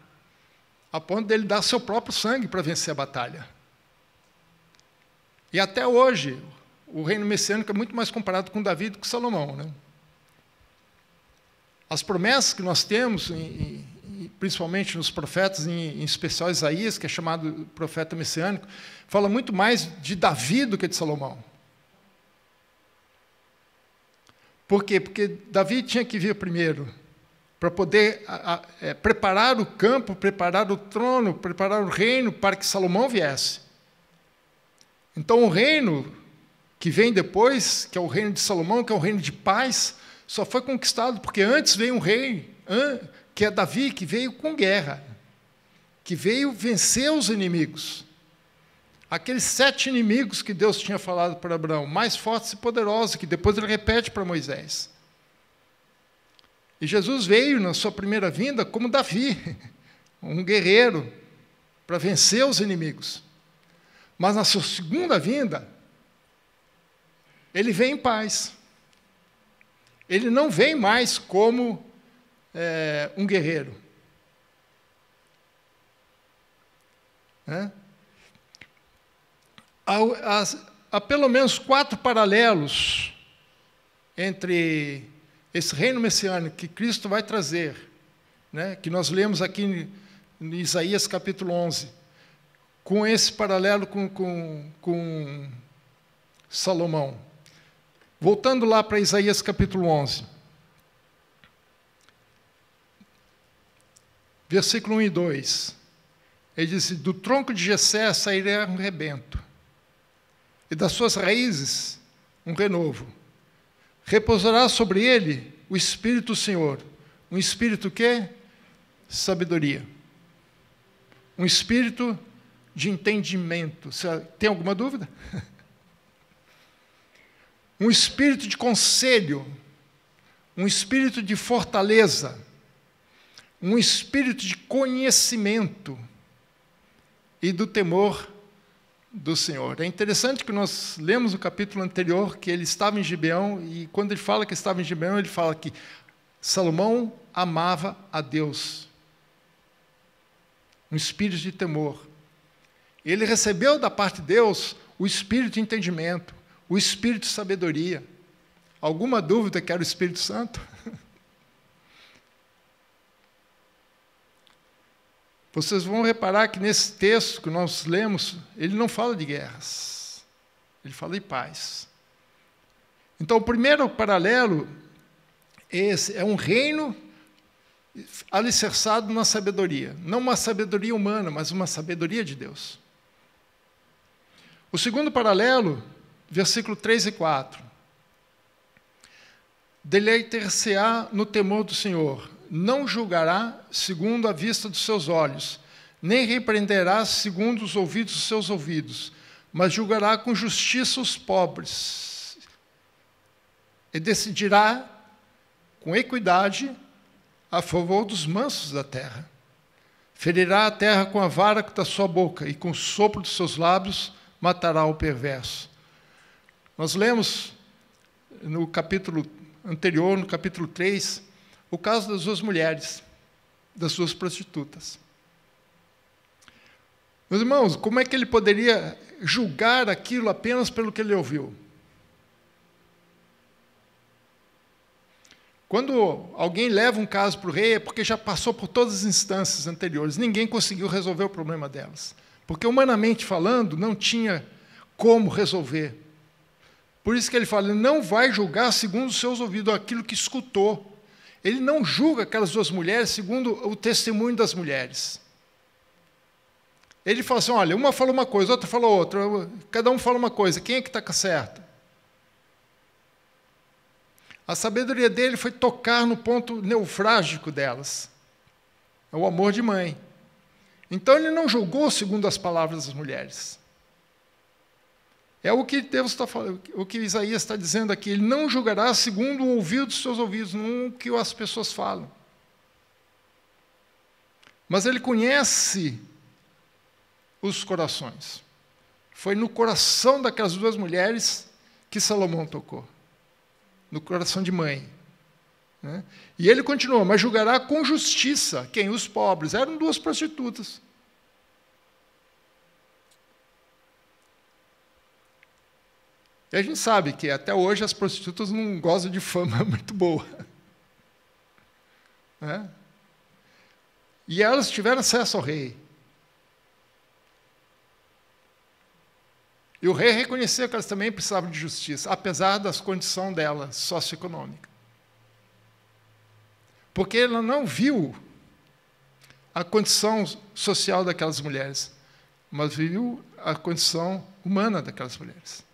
a ponto dele dar seu próprio sangue para vencer a batalha. E até hoje, o reino messiânico é muito mais comparado com Davi do que Salomão, né? As promessas que nós temos, principalmente nos profetas, em especial Isaías, que é chamado profeta messiânico, fala muito mais de Davi do que de Salomão. Por quê? Porque Davi tinha que vir primeiro, para poder preparar o campo, preparar o trono, preparar o reino para que Salomão viesse. Então, o reino que vem depois, que é o reino de Salomão, que é o reino de paz, só foi conquistado porque antes veio um rei, que é Davi, que veio com guerra. que veio vencer os inimigos. Aqueles 7 inimigos que Deus tinha falado para Abraão, mais fortes e poderosos, que depois ele repete para Moisés. E Jesus veio, na sua primeira vinda, como Davi, um guerreiro, para vencer os inimigos. Mas na sua segunda vinda, ele vem em paz. Ele não vem mais como um guerreiro. Há pelo menos 4 paralelos entre esse reino messiânico que Cristo vai trazer, que nós lemos aqui em Isaías capítulo 11, com esse paralelo com Salomão. Voltando lá para Isaías capítulo 11, versículo 1 e 2, ele diz: do tronco de Jessé sairá um rebento, e das suas raízes um renovo. Repousará sobre ele o Espírito do Senhor. Um espírito que? Sabedoria. Um espírito de entendimento. Você tem alguma dúvida? Um espírito de conselho. Um espírito de fortaleza. Um espírito de conhecimento e do temor do Senhor. É interessante que nós lemos no capítulo anterior que ele estava em Gibeão, e quando ele fala que estava em Gibeão, ele fala que Salomão amava a Deus. Um espírito de temor. Ele recebeu da parte de Deus o espírito de entendimento, o espírito de sabedoria. Alguma dúvida que era o Espírito Santo? Vocês vão reparar que nesse texto que nós lemos, ele não fala de guerras, ele fala de paz. Então, o primeiro paralelo é um reino alicerçado na sabedoria. Não uma sabedoria humana, mas uma sabedoria de Deus. O segundo paralelo, versículo 3 e 4. Deleitar-se-á no temor do Senhor, não julgará segundo a vista dos seus olhos, nem repreenderá segundo os ouvidos dos seus ouvidos, mas julgará com justiça os pobres, e decidirá com equidade a favor dos mansos da terra. Ferirá a terra com a vara da sua boca, e com o sopro dos seus lábios matará o perverso. Nós lemos no capítulo anterior, no capítulo 3, o caso das 2 mulheres, das 2 prostitutas. Meus irmãos, como é que ele poderia julgar aquilo apenas pelo que ele ouviu? Quando alguém leva um caso para o rei, é porque já passou por todas as instâncias anteriores, ninguém conseguiu resolver o problema delas. Porque, humanamente falando, não tinha como resolver. Por isso que ele fala, ele não vai julgar segundo os seus ouvidos, aquilo que escutou. Ele não julga aquelas 2 mulheres segundo o testemunho das mulheres. Ele fala assim, olha, uma fala uma coisa, outra fala outra, cada um fala uma coisa, quem é que está certo? A sabedoria dele foi tocar no ponto neurálgico delas. É o amor de mãe. Então ele não julgou segundo as palavras das mulheres. É o que Deus está falando, o que Isaías está dizendo aqui. Ele não julgará segundo o ouvido dos seus ouvidos, não o que as pessoas falam. Mas ele conhece os corações. Foi no coração daquelas 2 mulheres que Salomão tocou. No coração de mãe. E ele continua, mas julgará com justiça. Quem? Os pobres. Eram 2 prostitutas. E a gente sabe que até hoje as prostitutas não gozam de fama muito boa. E elas tiveram acesso ao rei. E o rei reconheceu que elas também precisavam de justiça, apesar das condições dela, socioeconômica. Porque ele não viu a condição social daquelas mulheres, mas viu a condição humana daquelas mulheres.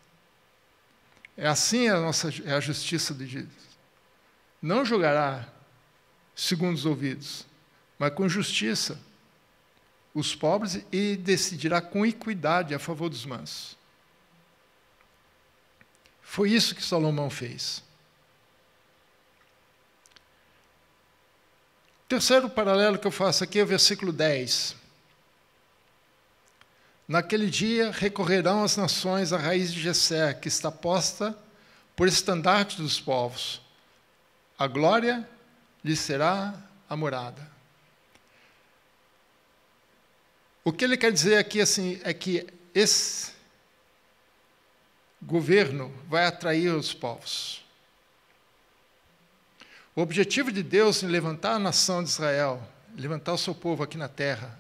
É assim é a justiça de Deus. Não julgará segundo os ouvidos, mas com justiça os pobres e decidirá com equidade a favor dos mansos. Foi isso que Salomão fez. O terceiro paralelo que eu faço aqui é o versículo 10. Naquele dia recorrerão as nações à raiz de Jessé, que está posta por estandarte dos povos. A glória lhe será a morada. O que ele quer dizer aqui assim, é que esse governo vai atrair os povos. O objetivo de Deus em levantar a nação de Israel, levantar o seu povo aqui na terra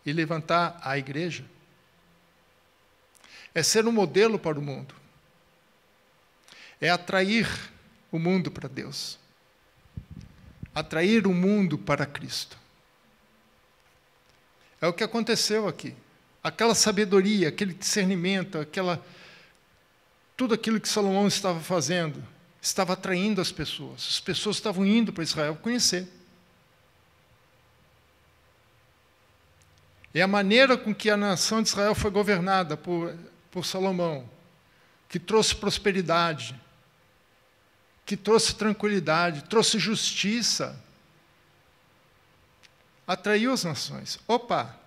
e levantar a igreja, é ser um modelo para o mundo. É atrair o mundo para Deus. Atrair o mundo para Cristo. É o que aconteceu aqui. Aquela sabedoria, aquele discernimento, tudo aquilo que Salomão estava fazendo, estava atraindo as pessoas. As pessoas estavam indo para Israel conhecer. É a maneira com que a nação de Israel foi governada por Salomão, que trouxe prosperidade, que trouxe tranquilidade, trouxe justiça, atraiu as nações. Opa!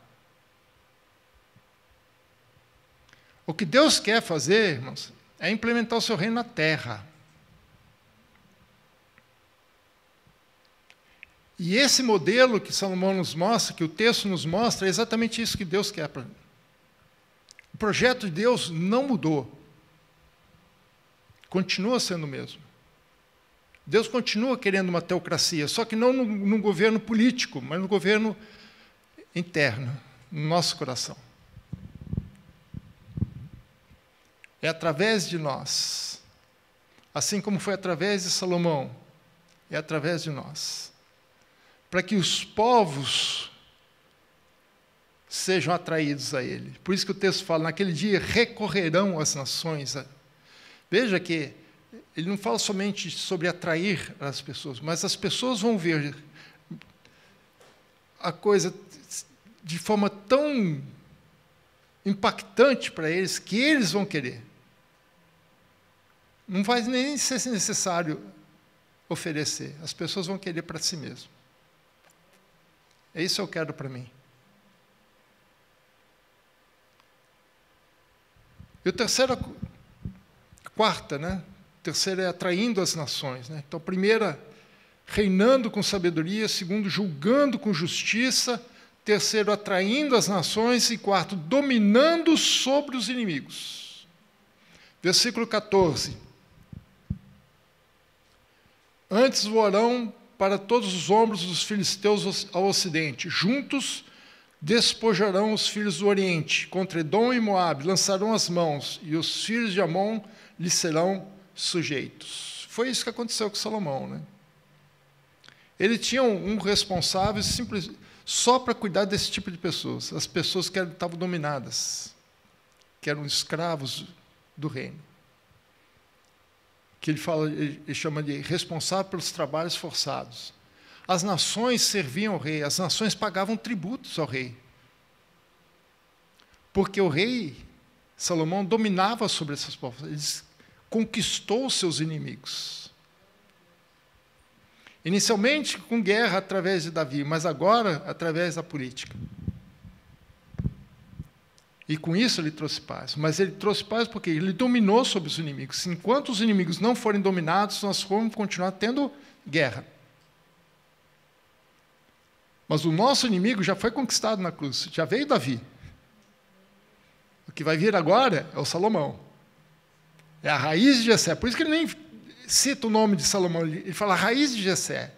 O que Deus quer fazer, irmãos, é implementar o seu reino na terra. E esse modelo que Salomão nos mostra, que o texto nos mostra, é exatamente isso que Deus quer. O projeto de Deus não mudou. Continua sendo o mesmo. Deus continua querendo uma teocracia, só que não no governo político, mas no governo interno, no nosso coração. É através de nós. Assim como foi através de Salomão, é através de nós. Para que os povos sejam atraídos a Ele. Por isso que o texto fala, naquele dia recorrerão as nações. Veja que ele não fala somente sobre atrair as pessoas, mas as pessoas vão ver a coisa de forma tão impactante para eles, que eles vão querer. Não vai nem ser necessário oferecer. As pessoas vão querer para si mesmo. É isso que eu quero para mim. E a quarta, né? Terceira é atraindo as nações, né? Então, primeira, reinando com sabedoria. Segundo, julgando com justiça. Terceiro, atraindo as nações. E quarto, dominando sobre os inimigos. Versículo 14. Antes voarão para todos os ombros dos filisteus ao ocidente. Juntos despojarão os filhos do oriente. Contra Edom e Moabe lançarão as mãos, e os filhos de Amon lhes serão sujeitos. Foi isso que aconteceu com Salomão, né? Ele tinha um responsável simples, só para cuidar desse tipo de pessoas, as pessoas que estavam dominadas, que eram escravos do reino. Que ele chama de responsável pelos trabalhos forçados. As nações serviam ao rei, as nações pagavam tributos ao rei. Porque o rei Salomão dominava sobre esses povos, ele conquistou os seus inimigos. Inicialmente com guerra através de Davi, mas agora através da política. E com isso ele trouxe paz. Mas ele trouxe paz porque ele dominou sobre os inimigos. Enquanto os inimigos não forem dominados, nós vamos continuar tendo guerra. Mas o nosso inimigo já foi conquistado na cruz, já veio Davi. O que vai vir agora é o Salomão. É a raiz de Jessé. Por isso que ele nem cita o nome de Salomão, ele fala a raiz de Jessé.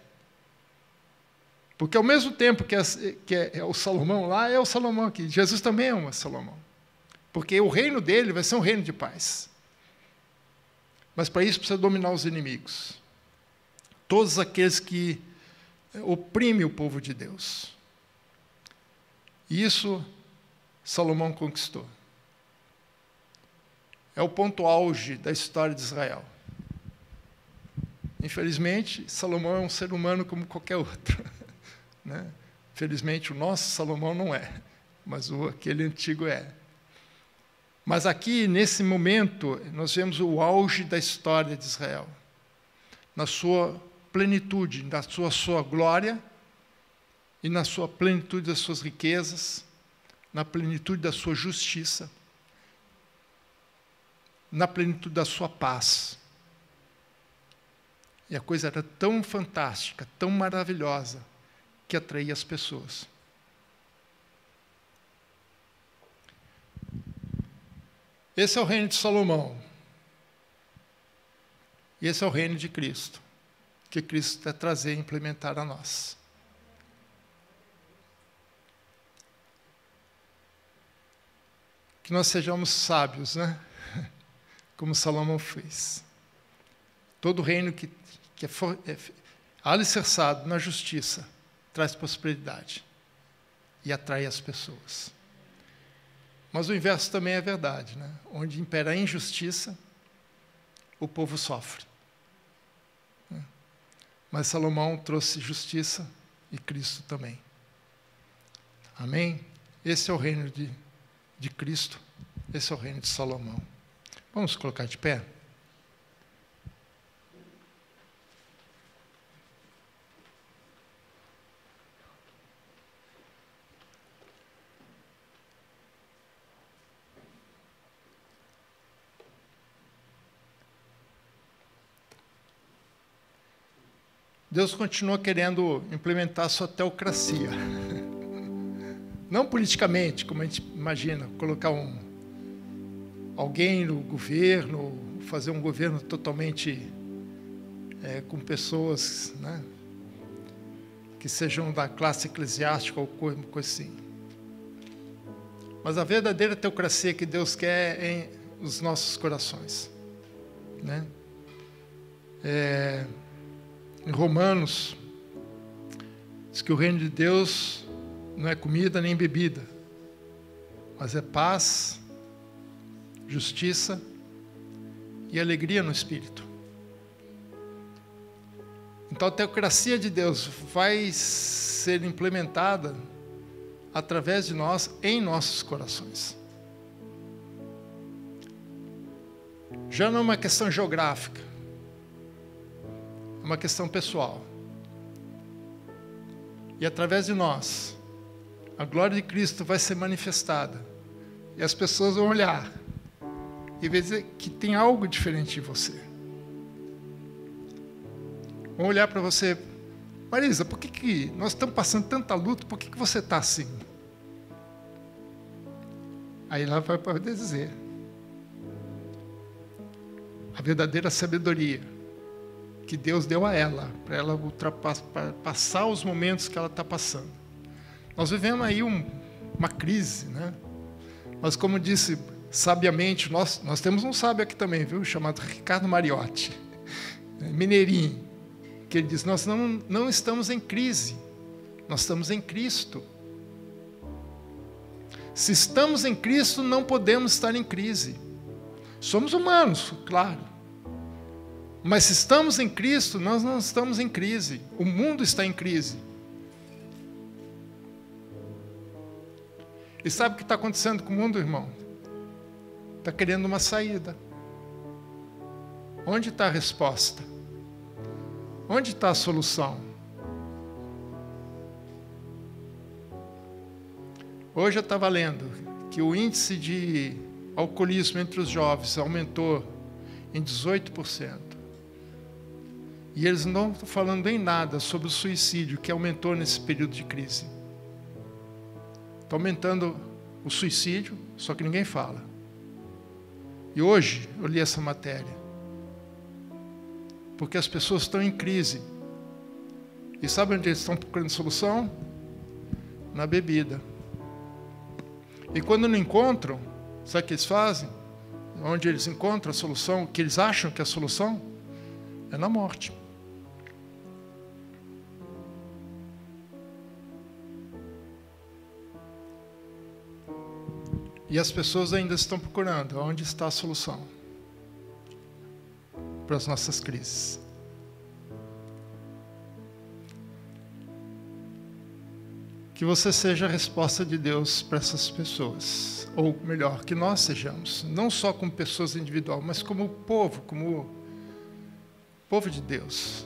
Porque ao mesmo tempo que é o Salomão lá, é o Salomão aqui. Jesus também é um Salomão. Porque o reino dele vai ser um reino de paz. Mas para isso precisa dominar os inimigos. Todos aqueles que oprimem o povo de Deus. E isso Salomão conquistou. É o ponto auge da história de Israel. Infelizmente, Salomão é um ser humano como qualquer outro. Né? Felizmente, o nosso Salomão não é. mas aquele antigo é. Mas aqui, nesse momento, nós vemos o auge da história de Israel, na sua plenitude, na sua glória e na sua plenitude das suas riquezas, na plenitude da sua justiça, na plenitude da sua paz. E a coisa era tão fantástica, tão maravilhosa, que atraía as pessoas. Esse é o reino de Salomão. E esse é o reino de Cristo, que Cristo quer trazer e implementar a nós. Que nós sejamos sábios, né? Como Salomão fez. Todo reino que é alicerçado na justiça traz prosperidade e atrai as pessoas. Mas o inverso também é verdade, né? Onde impera a injustiça, o povo sofre. Mas Salomão trouxe justiça e Cristo também. Amém? Esse é o reino de Cristo, esse é o reino de Salomão. Vamos colocar de pé? Deus continua querendo implementar a sua teocracia. Não politicamente, como a gente imagina, colocar alguém no governo, fazer um governo totalmente com pessoas, né, que sejam da classe eclesiástica ou coisa assim. Mas a verdadeira teocracia que Deus quer é nos nossos corações, né? Em Romanos, diz que o reino de Deus não é comida nem bebida, mas é paz, justiça e alegria no Espírito. Então a teocracia de Deus vai ser implementada através de nós, em nossos corações. Já não é uma questão geográfica, é uma questão pessoal. E através de nós, a glória de Cristo vai ser manifestada. E as pessoas vão olhar e ver que tem algo diferente em você. Vão olhar para você: Marisa, por que nós estamos passando tanta luta, por que você está assim? Aí ela vai poder dizer a verdadeira sabedoria que Deus deu a ela, para ela passar os momentos que ela está passando. Nós vivemos aí uma crise, né? Mas como disse sabiamente, nós temos um sábio aqui também, viu? Chamado Ricardo Mariotti, mineirinho, que ele diz: nós não estamos em crise, nós estamos em Cristo. Se estamos em Cristo, não podemos estar em crise. Somos humanos, claro. Mas se estamos em Cristo, nós não estamos em crise. O mundo está em crise. E sabe o que está acontecendo com o mundo, irmão? Está querendo uma saída. Onde está a resposta? Onde está a solução? Hoje eu estava lendo que o índice de alcoolismo entre os jovens aumentou em 18%. E eles não estão falando em nada sobre o suicídio, que aumentou nesse período de crise. Está aumentando o suicídio, só que ninguém fala. E hoje eu li essa matéria, porque as pessoas estão em crise. E sabe onde eles estão procurando solução? Na bebida. E quando não encontram, sabe o que eles fazem? Onde eles encontram a solução, que eles acham que é a solução? É na morte. E as pessoas ainda estão procurando onde está a solução para as nossas crises. Que você seja a resposta de Deus para essas pessoas. Ou melhor, que nós sejamos. Não só como pessoas individuais, mas como povo de Deus.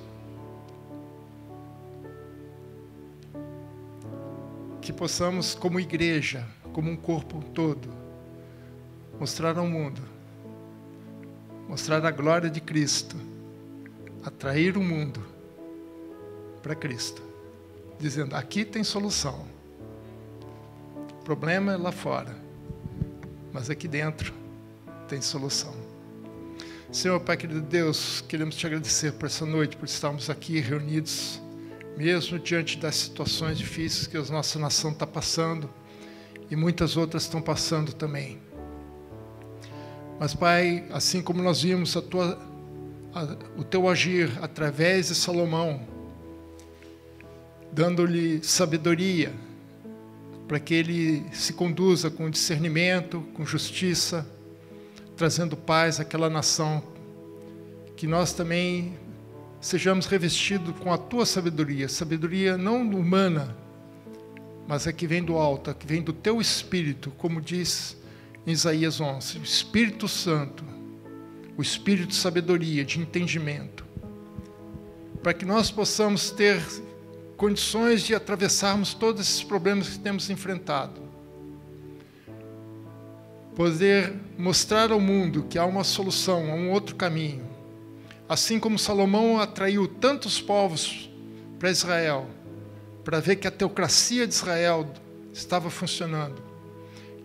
Que possamos, como igreja, como um corpo todo, mostrar ao mundo, mostrar a glória de Cristo, atrair o mundo para Cristo, dizendo, aqui tem solução. O problema é lá fora, mas aqui dentro tem solução. Senhor, Pai querido Deus, queremos te agradecer por essa noite, por estarmos aqui reunidos, mesmo diante das situações difíceis que a nossa nação está passando, e muitas outras estão passando também. Mas, Pai, assim como nós vimos o teu agir através de Salomão, dando-lhe sabedoria, para que ele se conduza com discernimento, com justiça, trazendo paz àquela nação, que nós também sejamos revestidos com a tua sabedoria, sabedoria não humana, mas a que vem do alto, a que vem do teu Espírito, como diz em Isaías 11, o Espírito Santo, o Espírito de sabedoria, de entendimento, para que nós possamos ter condições de atravessarmos todos esses problemas que temos enfrentado, poder mostrar ao mundo que há uma solução, há um outro caminho. Assim como Salomão atraiu tantos povos para Israel, para ver que a teocracia de Israel estava funcionando,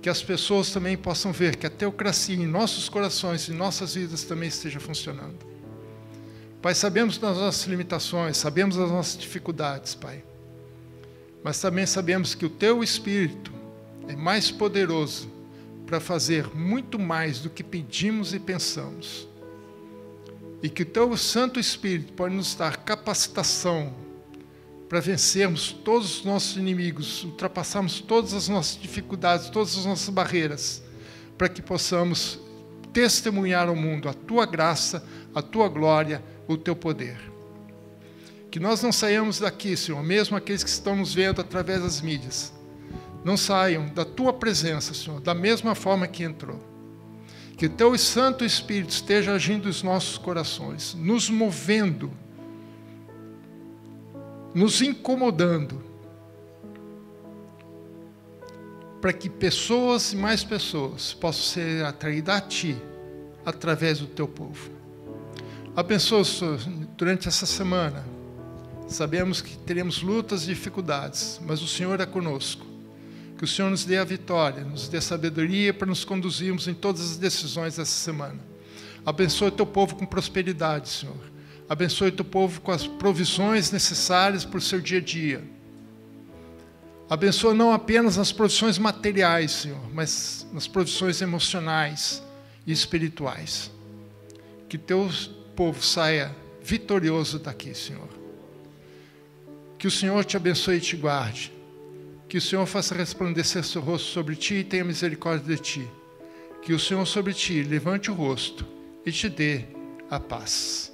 que as pessoas também possam ver que a teocracia em nossos corações, em nossas vidas também esteja funcionando. Pai, sabemos das nossas limitações, sabemos das nossas dificuldades, Pai, mas também sabemos que o teu Espírito é mais poderoso para fazer muito mais do que pedimos e pensamos. E que o teu Santo Espírito pode nos dar capacitação para vencermos todos os nossos inimigos, ultrapassarmos todas as nossas dificuldades, todas as nossas barreiras, para que possamos testemunhar ao mundo a tua graça, a tua glória, o teu poder. Que nós não saiamos daqui, Senhor, mesmo aqueles que estão nos vendo através das mídias, não saiam da tua presença, Senhor, da mesma forma que entrou. Que o teu Santo Espírito esteja agindo nos nossos corações, nos movendo, nos incomodando, para que pessoas e mais pessoas possam ser atraídas a Ti, através do Teu povo. Abençoa, Senhor, durante essa semana. Sabemos que teremos lutas e dificuldades, mas o Senhor é conosco. Que o Senhor nos dê a vitória, nos dê sabedoria para nos conduzirmos em todas as decisões dessa semana. Abençoe o teu povo com prosperidade, Senhor. Abençoe o teu povo com as provisões necessárias para o seu dia a dia. Abençoa não apenas nas provisões materiais, Senhor, mas nas provisões emocionais e espirituais. Que teu povo saia vitorioso daqui, Senhor. Que o Senhor te abençoe e te guarde. Que o Senhor faça resplandecer seu rosto sobre ti e tenha misericórdia de ti. Que o Senhor sobre ti levante o rosto e te dê a paz.